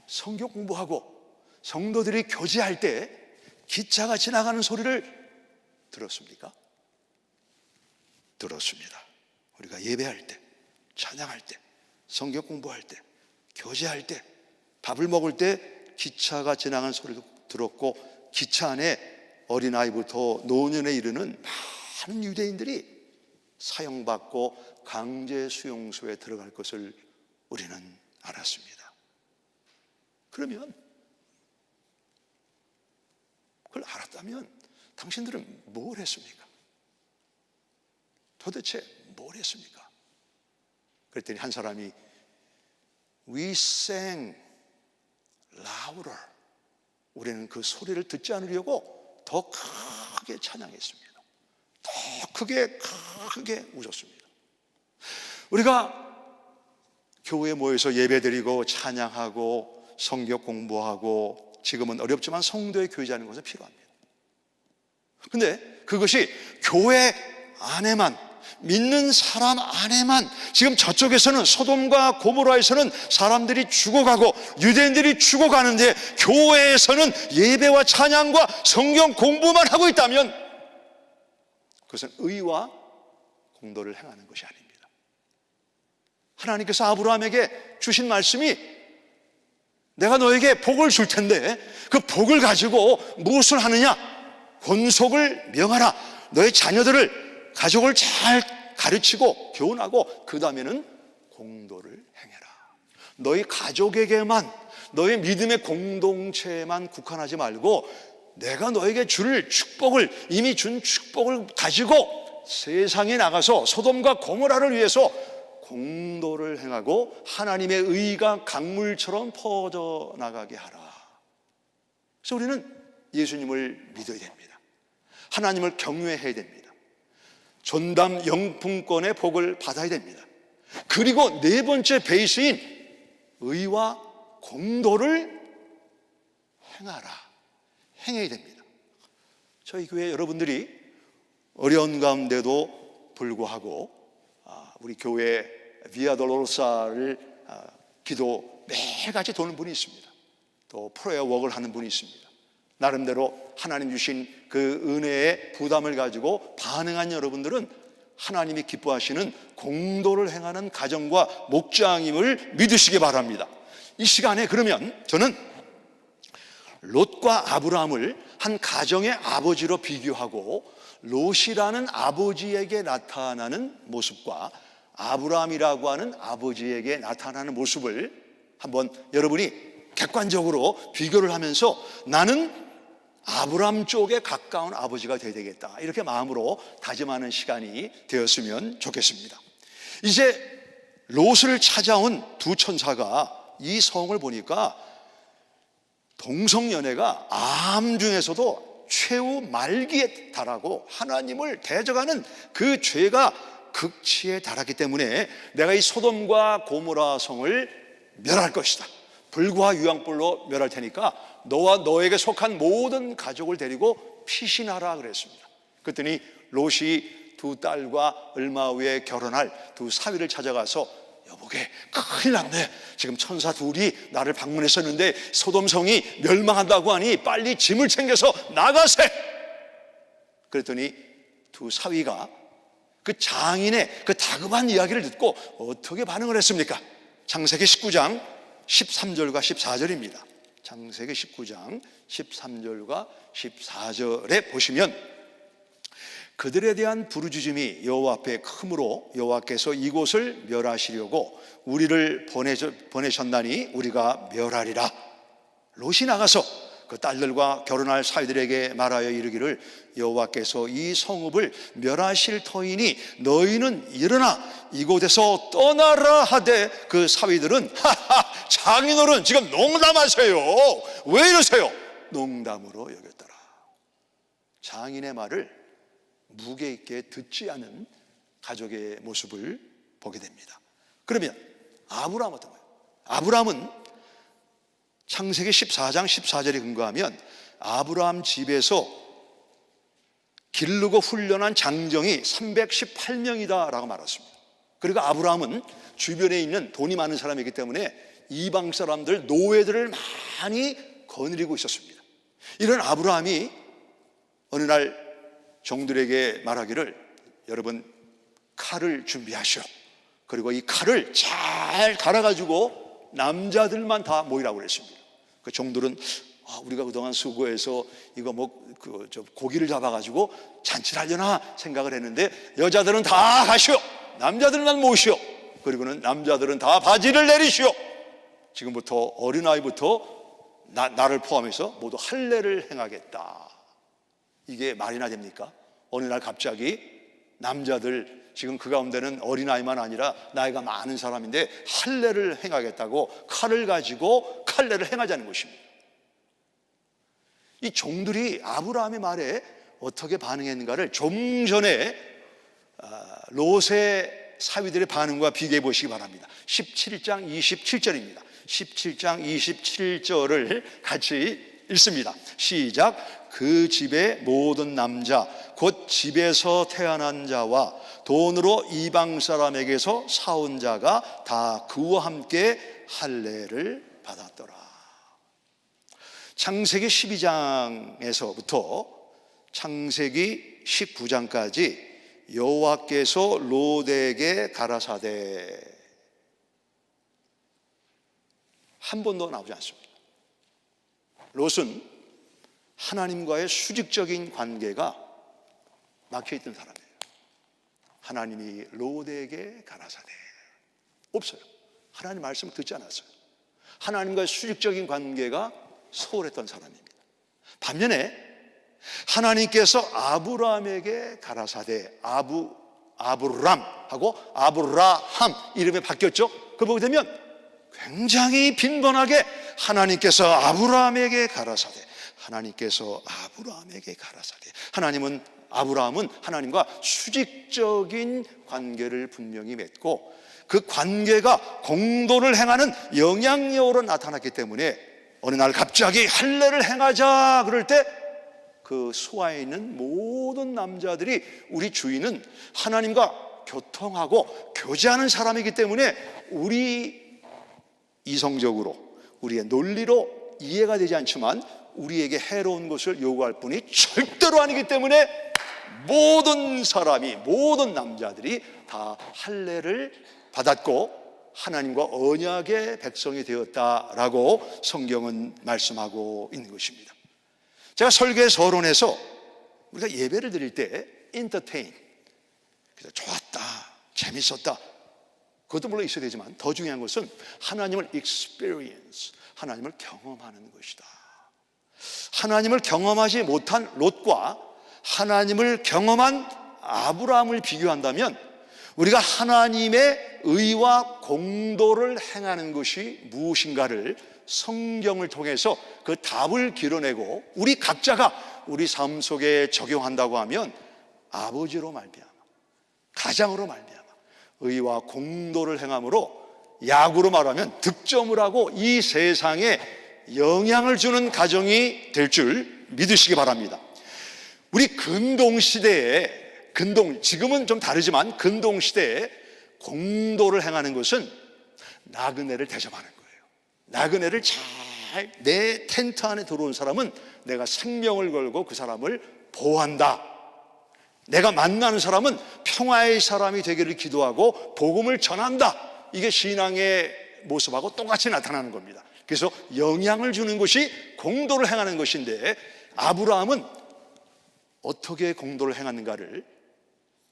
Speaker 9: 성경 공부하고 성도들이 교제할 때 기차가 지나가는 소리를 들었습니까? 들었습니다. 우리가 예배할 때, 찬양할 때, 성경 공부할 때, 교제할 때, 밥을 먹을 때 기차가 지나가는 소리도 들었고, 기차 안에 어린아이부터 노년에 이르는 많은 유대인들이 사형받고 강제 수용소에 들어갈 것을 우리는 알았습니다. 그러면 그걸 알았다면 당신들은 뭘 했습니까? 도대체 뭘 했습니까? 그랬더니 한 사람이 We sang louder. 우리는 그 소리를 듣지 않으려고 더 크게 찬양했습니다. 더 크게 웃었습니다. 우리가 교회에 모여서 예배드리고 찬양하고 성경 공부하고 지금은 어렵지만 성도의 교제하는 것은 필요합니다. 근데 그것이 교회 안에만, 믿는 사람 안에만, 지금 저쪽에서는 소돔과 고모라에서는 사람들이 죽어가고 유대인들이 죽어가는데 교회에서는 예배와 찬양과 성경 공부만 하고 있다면 그것은 의와 공도를 행하는 것이 아닙니다. 하나님께서 아브라함에게 주신 말씀이 내가 너에게 복을 줄 텐데 그 복을 가지고 무엇을 하느냐? 권속을 명하라. 너의 자녀들을, 가족을 잘 가르치고 교훈하고 그 다음에는 공도를 행해라. 너희 가족에게만, 너희 믿음의 공동체에만 국한하지 말고 내가 너에게 줄 축복을, 이미 준 축복을 가지고 세상에 나가서 소돔과 고모라를 위해서 공도를 행하고 하나님의 의가 강물처럼 퍼져나가게 하라. 그래서 우리는 예수님을 믿어야 됩니다. 하나님을 경외해야 됩니다. 전담 영풍권의 복을 받아야 됩니다. 그리고 네 번째 베이스인 의와 공도를 행해야 됩니다. 저희 교회 여러분들이 어려운 가운데도 불구하고 우리 교회 비아 돌로로사를 기도 매일같이 도는 분이 있습니다. 또 프레어 워크를 하는 분이 있습니다. 나름대로 하나님 주신 그 은혜의 부담을 가지고 반응한 여러분들은 하나님이 기뻐하시는 공도를 행하는 가정과 목장임을 믿으시기 바랍니다. 이 시간에 그러면 저는 롯과 아브라함을 한 가정의 아버지로 비교하고 롯이라는 아버지에게 나타나는 모습과 아브라함이라고 하는 아버지에게 나타나는 모습을 한번 여러분이 객관적으로 비교를 하면서 나는 아브라함 쪽에 가까운 아버지가 되어야 되겠다, 이렇게 마음으로 다짐하는 시간이 되었으면 좋겠습니다. 이제 롯을 찾아온 두 천사가 이 성을 보니까 동성연애가 암 중에서도 최후 말기에 달하고 하나님을 대적하는 그 죄가 극치에 달하기 때문에 내가 이 소돔과 고모라 성을 멸할 것이다. 불과 유황불로 멸할 테니까 너와 너에게 속한 모든 가족을 데리고 피신하라 그랬습니다. 그랬더니 롯이 두 딸과 얼마 후에 결혼할 두 사위를 찾아가서 여보게 큰일 났네. 지금 천사 둘이 나를 방문했었는데 소돔성이 멸망한다고 하니 빨리 짐을 챙겨서 나가세. 그랬더니 두 사위가 그 장인의 그 다급한 이야기를 듣고 어떻게 반응을 했습니까? 창세기 19장 13절과 14절입니다. 창세기 19장 13절과 14절에 보시면 그들에 대한 부르짖음이 여호와 앞에 크므로 여호와께서 이곳을 멸하시려고 우리를 보내셨나니 우리가 멸하리라. 롯이 나가서 그 딸들과 결혼할 사위들에게 말하여 이르기를 여호와께서 이 성읍을 멸하실 터이니 너희는 일어나 이곳에서 떠나라 하되 그 사위들은 하하 장인어른 지금 농담하세요. 왜 이러세요? 농담으로 여겼더라. 장인의 말을 무게 있게 듣지 않은 가족의 모습을 보게 됩니다. 그러면 아브라함은 어떤 거예요? 아브라함은 창세기 14장 14절에 근거하면 아브라함 집에서 기르고 훈련한 장정이 318명이다 라고 말했습니다. 그리고 아브라함은 주변에 있는 돈이 많은 사람이기 때문에 이방 사람들, 노예들을 많이 거느리고 있었습니다. 이런 아브라함이 어느 날 종들에게 말하기를 여러분 칼을 준비하시오. 그리고 이 칼을 잘 갈아가지고 남자들만 다 모이라고 그랬습니다. 그 종들은 우리가 그동안 수고해서 이거 고기를 잡아가지고 잔치를 하려나 생각을 했는데 여자들은 다 가시오, 남자들만 모시오, 그리고는 남자들은 다 바지를 내리시오. 지금부터 어린아이부터 나를 포함해서 모두 할례를 행하겠다. 이게 말이나 됩니까? 어느 날 갑자기 남자들, 지금 그 가운데는 어린아이만 아니라 나이가 많은 사람인데 할례를 행하겠다고 칼을 가지고 할례를 행하자는 것입니다. 이 종들이 아브라함의 말에 어떻게 반응했는가를 좀 전에 롯의 사위들의 반응과 비교해 보시기 바랍니다. 17장 27절입니다. 17장 27절을 같이 읽습니다. 시작. 그 집의 모든 남자 곧 집에서 태어난 자와 돈으로 이방 사람에게서 사온 자가 다 그와 함께 할례를 받았더라. 창세기 12장에서부터 창세기 19장까지 여호와께서 롯에게 가라사대 한 번도 나오지 않습니다. 롯은 하나님과의 수직적인 관계가 막혀있던 사람이에요. 하나님이 롯에게 가라사대 없어요. 하나님 말씀을 듣지 않았어요. 하나님과의 수직적인 관계가 소홀했던 사람입니다. 반면에 하나님께서 아브라함에게 가라사대, 아브람하고 아브라함 이름이 바뀌었죠. 그거 보게 되면 굉장히 빈번하게 하나님께서 아브라함에게 가라사대, 하나님께서 아브라함에게 가라사대. 아브라함은 하나님과 수직적인 관계를 분명히 맺고 그 관계가 공도를 행하는 영향력으로 나타났기 때문에 어느 날 갑자기 할례를 행하자 그럴 때 그 수하에 있는 모든 남자들이 우리 주인은 하나님과 교통하고 교제하는 사람이기 때문에 우리 이성적으로 우리의 논리로 이해가 되지 않지만 우리에게 해로운 것을 요구할 뿐이 절대로 아니기 때문에 모든 사람이, 모든 남자들이 다 할례를 받았고 하나님과 언약의 백성이 되었다라고 성경은 말씀하고 있는 것입니다. 제가 설계 서론에서 우리가 예배를 드릴 때 entertain, 그래서 좋았다, 재밌었다, 그것도 물론 있어야 되지만 더 중요한 것은 하나님을 experience, 하나님을 경험하는 것이다. 하나님을 경험하지 못한 롯과 하나님을 경험한 아브라함을 비교한다면 우리가 하나님의 의와 공도를 행하는 것이 무엇인가를 성경을 통해서 그 답을 길어내고 우리 각자가 우리 삶 속에 적용한다고 하면 아버지로 말미암아, 가장으로 말미암아 의와 공도를 행함으로 야구로 말하면 득점을 하고 이 세상에 영향을 주는 가정이 될 줄 믿으시기 바랍니다. 우리 근동시대에 지금은 좀 다르지만 근동시대에 공도를 행하는 것은 나그네를 대접하는 거예요. 나그네를 잘 내 텐트 안에 들어온 사람은 내가 생명을 걸고 그 사람을 보호한다. 내가 만나는 사람은 평화의 사람이 되기를 기도하고 복음을 전한다. 이게 신앙의 모습하고 똑같이 나타나는 겁니다. 그래서 영향을 주는 것이 공도를 행하는 것인데 아브라함은 어떻게 공도를 행하는가를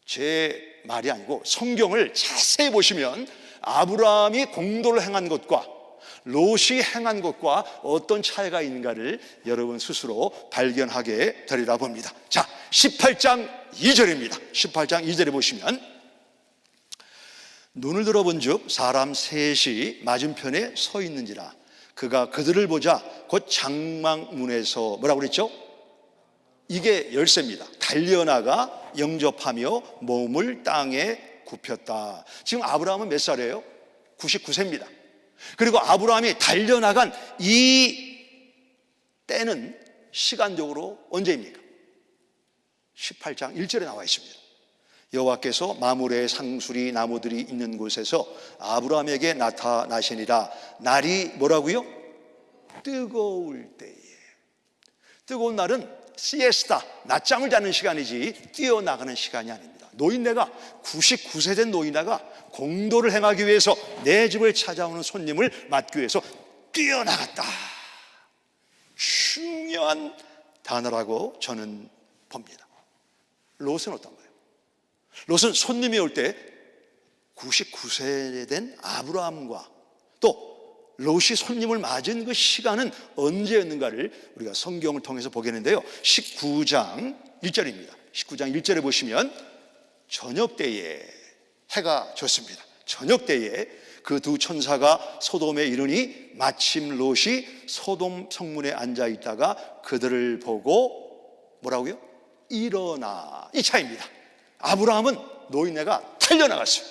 Speaker 9: 제 말이 아니고 성경을 자세히 보시면 아브라함이 공도를 행한 것과 롯이 행한 것과 어떤 차이가 있는가를 여러분 스스로 발견하게 되리라 봅니다. 자, 18장 2절입니다. 18장 2절에 보시면 눈을 들어본 즉 사람 셋이 맞은편에 서 있는지라 그가 그들을 보자 곧 장막문에서 뭐라고 그랬죠? 이게 열쇠입니다. 달려나가 영접하며 몸을 땅에 굽혔다. 지금 아브라함은 몇 살이에요? 99세입니다. 그리고 아브라함이 달려나간 이 때는 시간적으로 언제입니까? 18장 1절에 나와 있습니다. 여호와께서 마므레 상수리 나무들이 있는 곳에서 아브라함에게 나타나시니라. 날이 뭐라고요? 뜨거울 때에. 뜨거운 날은 시에스타, 낮잠을 자는 시간이지 뛰어나가는 시간이 아닙니다. 노인네가 99세 된 노인네가 공도를 행하기 위해서 내 집을 찾아오는 손님을 맞기 위해서 뛰어나갔다. 중요한 단어라고 저는 봅니다. 롯은 어떤가요? 롯은 손님이 올 때 99세 된 아브라함과 또 롯이 손님을 맞은 그 시간은 언제였는가를 우리가 성경을 통해서 보겠는데요. 19장 1절입니다. 19장 1절에 보시면 저녁 때에 해가 졌습니다. 저녁 때에 그 두 천사가 소돔에 이르니 마침 롯이 소돔 성문에 앉아 있다가 그들을 보고 뭐라고요? 일어나, 이 차이입니다. 아브라함은 노인네가 달려나갔어요.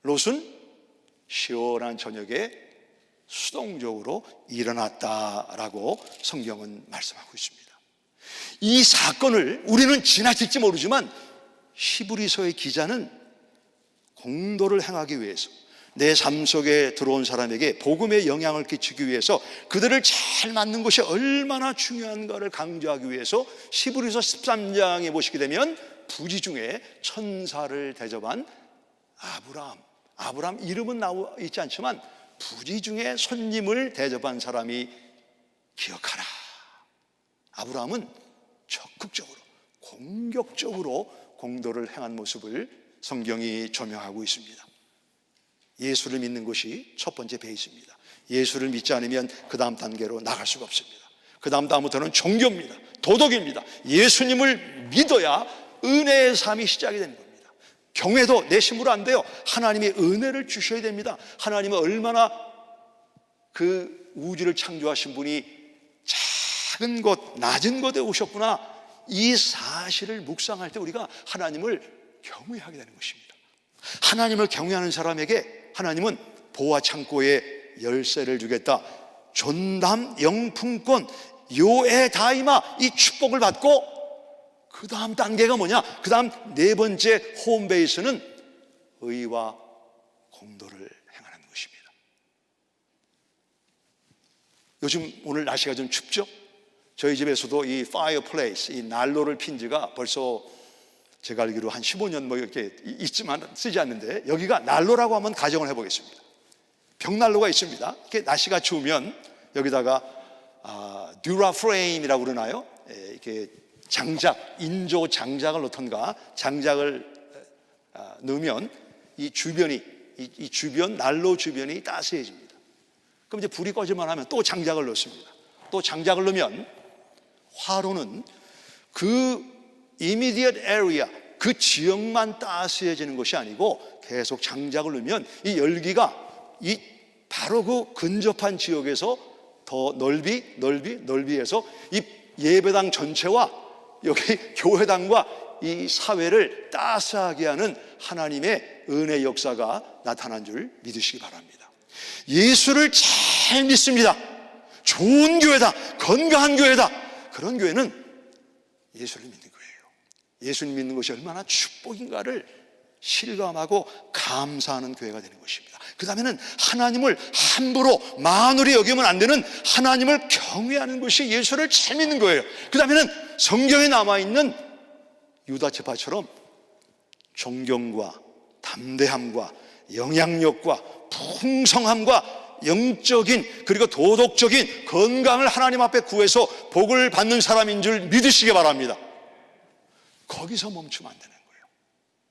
Speaker 9: 롯은 시원한 저녁에 수동적으로 일어났다라고 성경은 말씀하고 있습니다. 이 사건을 우리는 지나칠지 모르지만 히브리서의 기자는 공도를 행하기 위해서 내 삶 속에 들어온 사람에게 복음의 영향을 끼치기 위해서 그들을 잘 맞는 것이 얼마나 중요한가를 강조하기 위해서 히브리서 13장에 보시게 되면 부지 중에 천사를 대접한 아브라함 이름은 나와 있지 않지만 부지 중에 손님을 대접한 사람이 기억하라. 아브라함은 적극적으로 공격적으로 공도를 행한 모습을 성경이 조명하고 있습니다. 예수를 믿는 것이 첫 번째 베이스입니다. 예수를 믿지 않으면 그 다음 단계로 나갈 수가 없습니다. 그 다음부터는 종교입니다. 도덕입니다. 예수님을 믿어야 은혜의 삶이 시작이 되는 겁니다. 경외도 내 힘으로 안 돼요. 하나님이 은혜를 주셔야 됩니다. 하나님은 얼마나 그 우주를 창조하신 분이 작은 것, 낮은 곳에 오셨구나, 이 사실을 묵상할 때 우리가 하나님을 경외하게 되는 것입니다. 하나님을 경외하는 사람에게 하나님은 보화 창고에 열쇠를 주겠다, 존담 영품권, 요에 다이마, 이 축복을 받고 그 다음 단계가 뭐냐? 그 다음 네 번째 홈베이스는 의와 공도를 행하는 것입니다. 요즘 오늘 날씨가 좀 춥죠? 저희 집에서도 이 파이어플레이스, 이 난로를 핀 지가 벌써 제가 알기로 한 15년 뭐 이렇게 있지만 쓰지 않는데, 여기가 난로라고 한번 가정을 해보겠습니다. 벽난로가 있습니다. 이렇게 날씨가 추우면 여기다가 듀라프레임이라고 그러나요? 이렇게 장작, 인조 장작을 넣던가 장작을 넣으면 이 주변이, 이 주변, 난로 주변이 따스해집니다. 그럼 이제 불이 꺼질만 하면 또 장작을 넣습니다. 또 장작을 넣으면 화로는 그 immediate area, 그 지역만 따스해지는 것이 아니고 계속 장작을 넣으면 이 열기가 이 바로 그 근접한 지역에서 더 넓이해서 이 예배당 전체와 여기 교회당과 이 사회를 따스하게 하는 하나님의 은혜 역사가 나타난 줄 믿으시기 바랍니다. 예수를 잘 믿습니다. 좋은 교회다, 건강한 교회다. 그런 교회는 예수를 믿는 거예요. 예수를 믿는 것이 얼마나 축복인가를 실감하고 감사하는 교회가 되는 것입니다. 그 다음에는 하나님을 함부로 만홀히 여기면 안 되는 하나님을 경외하는 것이 예수를 잘 믿는 거예요. 그 다음에는 성경에 남아있는 유다채파처럼 존경과 담대함과 영향력과 풍성함과 영적인 그리고 도덕적인 건강을 하나님 앞에 구해서 복을 받는 사람인 줄 믿으시기 바랍니다. 거기서 멈추면 안 되는 거예요.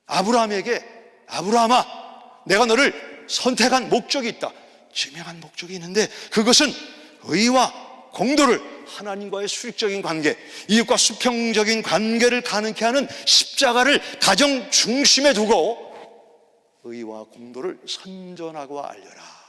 Speaker 9: 아브라함에게, 아브라함아, 내가 너를 선택한 목적이 있다. 지명한 목적이 있는데 그것은 의와 공도를, 하나님과의 수직적인 관계, 이웃과 수평적인 관계를 가능케 하는 십자가를 가정 중심에 두고 의와 공도를 선전하고 알려라.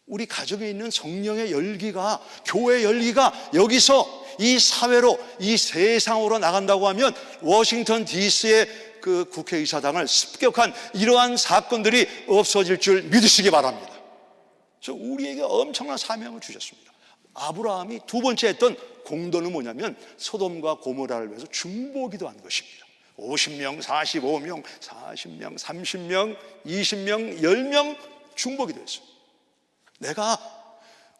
Speaker 9: 우리 가정에 있는 성령의 열기가, 교회의 열기가 여기서 이 사회로, 이 세상으로 나간다고 하면 워싱턴 DC의 그 국회의사당을 습격한 이러한 사건들이 없어질 줄 믿으시기 바랍니다. 우리에게 엄청난 사명을 주셨습니다. 아브라함이 두 번째 했던 공도는 뭐냐면 소돔과 고모라를 위해서 중보기도한 것입니다. 50명, 45명, 40명, 30명, 20명, 10명 중보기도했어요. 내가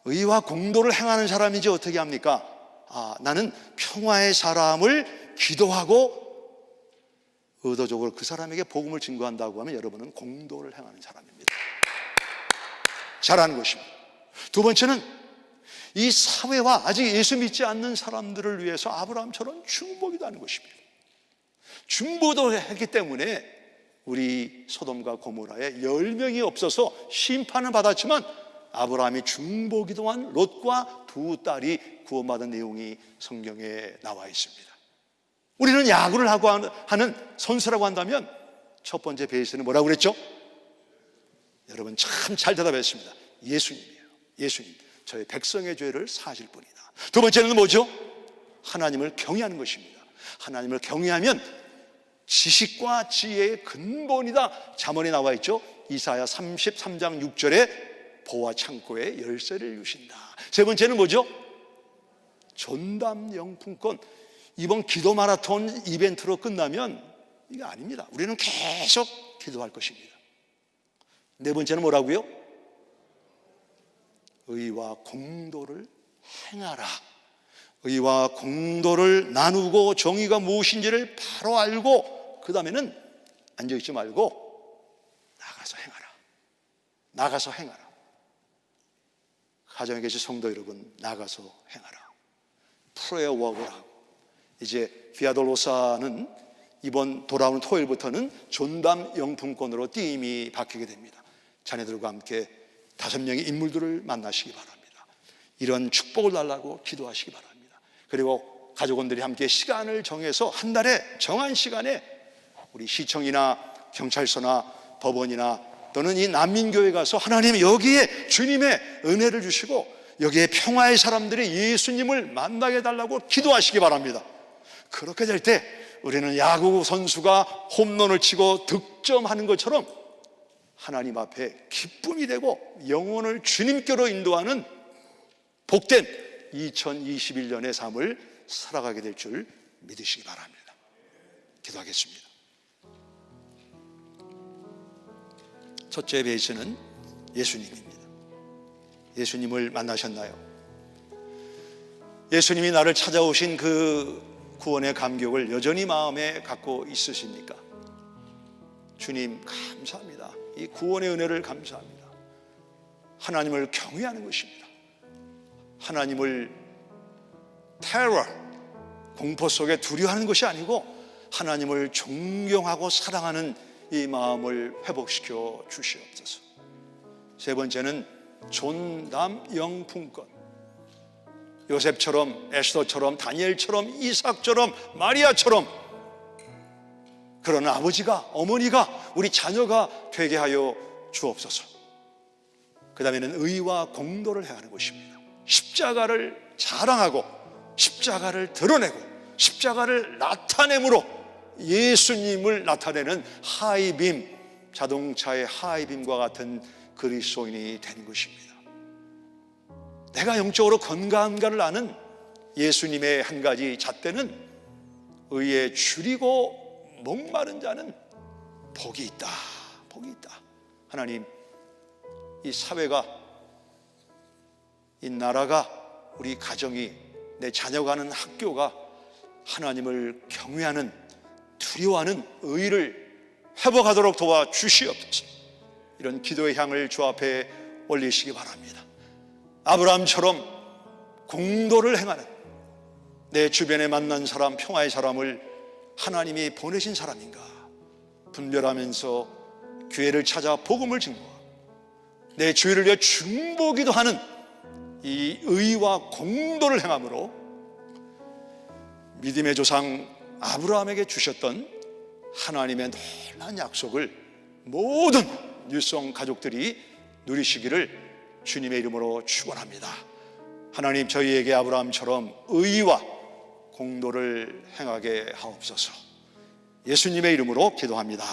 Speaker 9: 의와 공도를 행하는 사람이지 어떻게 합니까? 나는 평화의 사람을 기도하고 의도적으로 그 사람에게 복음을 증거한다고 하면 여러분은 공도를 행하는 사람입니다. 잘하는 것입니다. 두 번째는 이 사회와 아직 예수 믿지 않는 사람들을 위해서 아브라함처럼 중보기도 하는 것입니다. 중보도 했기 때문에 우리 소돔과 고모라에 10명이 없어서 심판을 받았지만 아브라함이 중보기도한 롯과 두 딸이 구원받은 내용이 성경에 나와 있습니다. 우리는 야구를 하고 하는 선수라고 한다면 첫 번째 베이스는 뭐라고 그랬죠? 여러분 참 잘 대답했습니다. 예수님이에요. 예수님, 저의 백성의 죄를 사실 뿐이다. 두 번째는 뭐죠? 하나님을 경외하는 것입니다. 하나님을 경외하면 지식과 지혜의 근본이다. 잠언에 나와 있죠. 이사야 33장 6절에 보화 창고에 열쇠를 주신다. 세 번째는 뭐죠? 전담영품권. 이번 기도 마라톤 이벤트로 끝나면 이게 아닙니다. 우리는 계속 기도할 것입니다. 네 번째는 뭐라고요? 의와 공도를 행하라. 의와 공도를 나누고 정의가 무엇인지를 바로 알고 그 다음에는 앉아있지 말고 나가서 행하라. 나가서 행하라. 가정에 계신 성도 여러분, 나가서 행하라. 프레어 워크를 하고, 이제 비아돌로사는 이번 돌아오는 토요일부터는 전담 영품권으로 띠임이 바뀌게 됩니다. 자녀들과 함께 5명의 인물들을 만나시기 바랍니다. 이런 축복을 달라고 기도하시기 바랍니다. 그리고 가족원들이 함께 시간을 정해서 한 달에 정한 시간에 우리 시청이나 경찰서나 법원이나 또는 이 난민교회 가서 하나님 여기에 주님의 은혜를 주시고 여기에 평화의 사람들이 예수님을 만나게 해달라고 기도하시기 바랍니다. 그렇게 될 때 우리는 야구 선수가 홈런을 치고 득점하는 것처럼 하나님 앞에 기쁨이 되고 영혼을 주님께로 인도하는 복된 2021년의 삶을 살아가게 될 줄 믿으시기 바랍니다. 기도하겠습니다. 첫째 베이스는 예수님입니다. 예수님을 만나셨나요? 예수님이 나를 찾아오신 그 구원의 감격을 여전히 마음에 갖고 있으십니까? 주님 감사합니다. 이 구원의 은혜를 감사합니다. 하나님을 경외하는 것입니다. 하나님을 테러, 공포 속에 두려워하는 것이 아니고 하나님을 존경하고 사랑하는 이 마음을 회복시켜 주시옵소서. 세 번째는 존담 영품권. 요셉처럼, 에스더처럼, 다니엘처럼, 이삭처럼, 마리아처럼 그런 아버지가, 어머니가 우리 자녀가 되게 하여 주옵소서. 그 다음에는 의와 공도를 해야 하는 것입니다. 십자가를 자랑하고 십자가를 드러내고 십자가를 나타내므로 예수님을 나타내는 하이빔, 자동차의 하이빔과 같은 그리스도인이 되는 것입니다. 내가 영적으로 건강한가를 아는 예수님의 한 가지 잣대는 의에 줄이고 목마른 자는 복이 있다. 복이 있다. 하나님, 이 사회가, 이 나라가, 우리 가정이, 내 자녀가 가는 학교가 하나님을 경외하는, 두려워하는 의를 회복하도록 도와주시옵소서. 이런 기도의 향을 주 앞에 올리시기 바랍니다. 아브라함처럼 공도를 행하는, 내 주변에 만난 사람, 평화의 사람을 하나님이 보내신 사람인가 분별하면서 교회를 찾아 복음을 증거하고 내 주위를 위해 중보기도 하는 이 의와 공도를 행함으로 믿음의 조상 아브라함에게 주셨던 하나님의 놀라운 약속을 모든 뉴성 가족들이 누리시기를 주님의 이름으로 축원합니다. 하나님, 저희에게 아브라함처럼 의와 공도를 행하게 하옵소서. 예수님의 이름으로 기도합니다.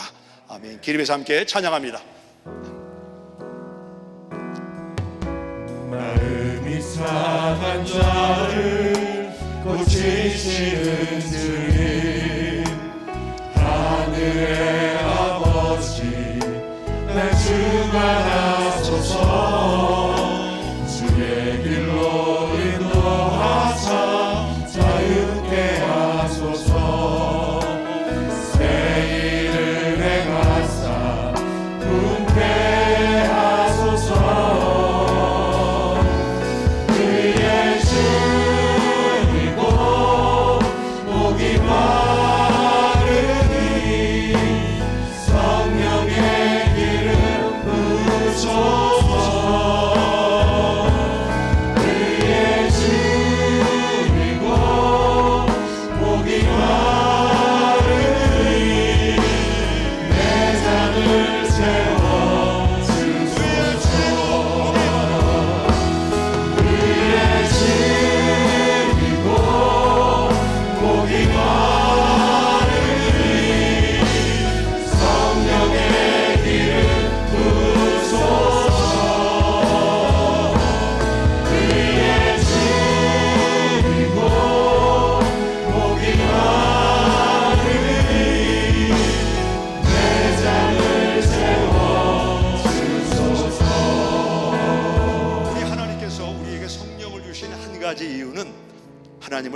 Speaker 9: 아멘. 기립에서 함께 찬양합니다.
Speaker 1: 마음이 상한 자를 고치시는 주님, 하늘의 아버지 날 주관하소서. 주의 길로 인도하사 자유케 하소서. 새 일을 행하사 꿈케 하소서. 그의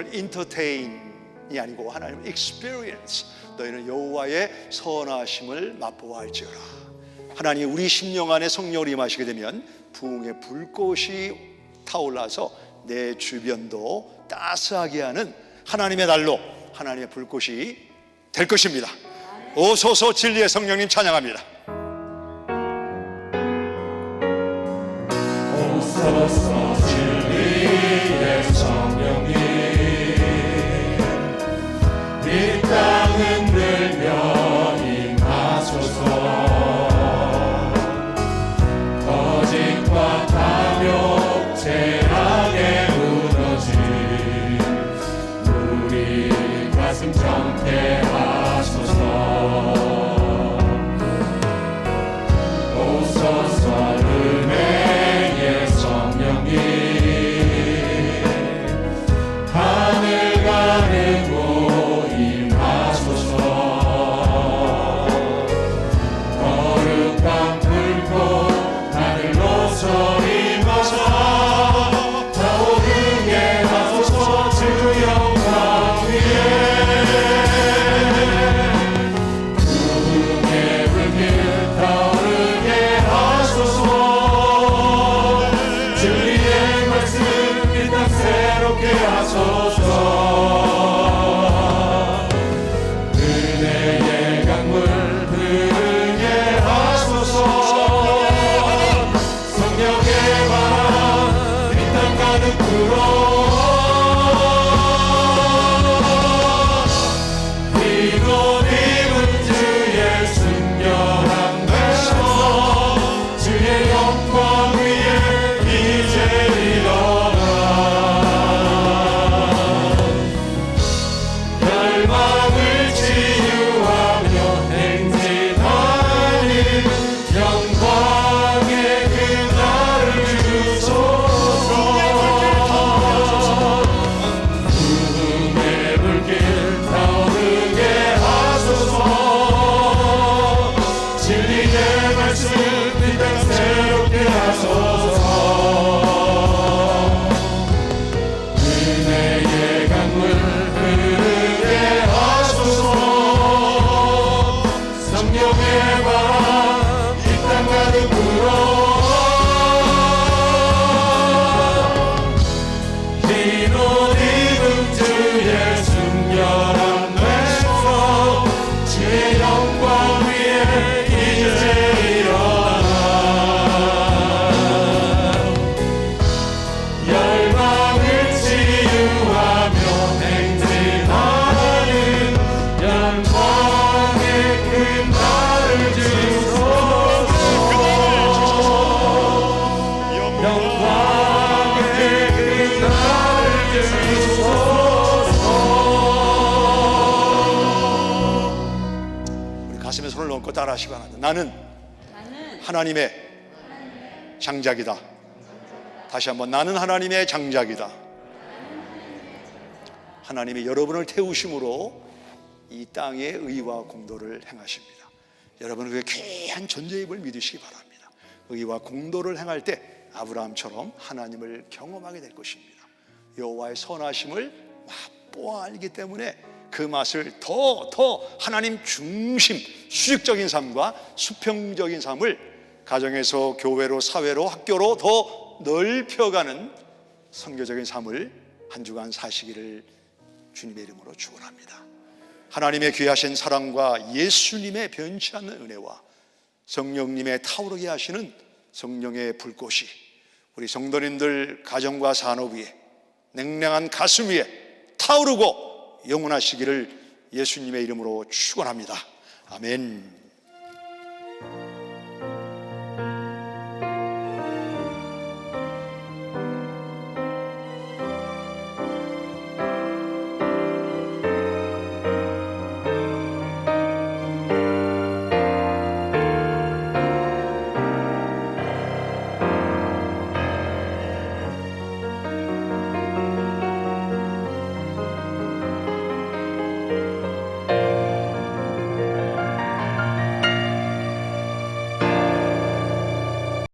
Speaker 9: 하나님을 entertain이 아니고 하나님을 experience. 너희는 여호와의 선하심을 맛보아할지어라. 하나님 우리 심령 안에 성령을 임하시게 되면 부흥의 불꽃이 타올라서 내 주변도 따스하게 하는 하나님의 날로 하나님의 불꽃이 될 것입니다. 오소서 진리의 성령님 찬양합니다.
Speaker 1: 오소서 진리의 성령님 이 땅 흔들며 임하소서 거짓과 탐욕 죄악에 무너진 우리 가슴 정케하소서 오소서 은혜의 성령님 하늘 가르고 임하소서 거룩한 불꽃 하늘로서 임하사 타오르게 하소서 주 영광 위에 부흥의 불길 타오르게 하소서 진리의 말씀 이 땅 새롭게 하소서 은혜의 강물 흐르게 하소서 성령의 바람 이 땅 가득 불어 이곳 입은 주의 순결한 외모 주의 영광 위에 이제 일어나 열망을 치유하며 행진하는 영광의 그날을 주소서 부흥의 불길 타오르게 하소서 진리의 말씀 이 땅 새롭게 하소서 은혜의 강물 흐르게 하소서 성령의 바람 이 땅 가득 불어 흰 옷 입은 주의 순결한 외모 주의 영광 위에 이제 일어나 열망을 치유하며 행진하는 영광의 그날을 주소서 영광의 그날을 주소서
Speaker 9: 우리 가슴에 손을 얹고 따라하시기 바랍니다. 나는 하나님의 장작이다. 다시 한번 나는 하나님의 장작이다. 하나님이 여러분을 태우심으로 이 땅의 의와 공도를 행하십니다. 여러분은 그 귀한 존재임을 믿으시기 바랍니다. 의와 공도를 행할 때 아브라함처럼 하나님을 경험하게 될 것입니다. 여호와의 선하심을 맛보아 알기 때문에 그 맛을 더 하나님 중심 수직적인 삶과 수평적인 삶을 가정에서 교회로 사회로 학교로 더 넓혀가는 선교적인 삶을 한 주간 사시기를 주님의 이름으로 축원합니다. 하나님의 귀하신 사랑과 예수님의 변치 않는 은혜와 성령님의 타오르게 하시는 성령의 불꽃이 우리 성도님들 가정과 산업 위에 냉랭한 가슴 위에 타오르고 영원하시기를 예수님의 이름으로 축원합니다. 아멘.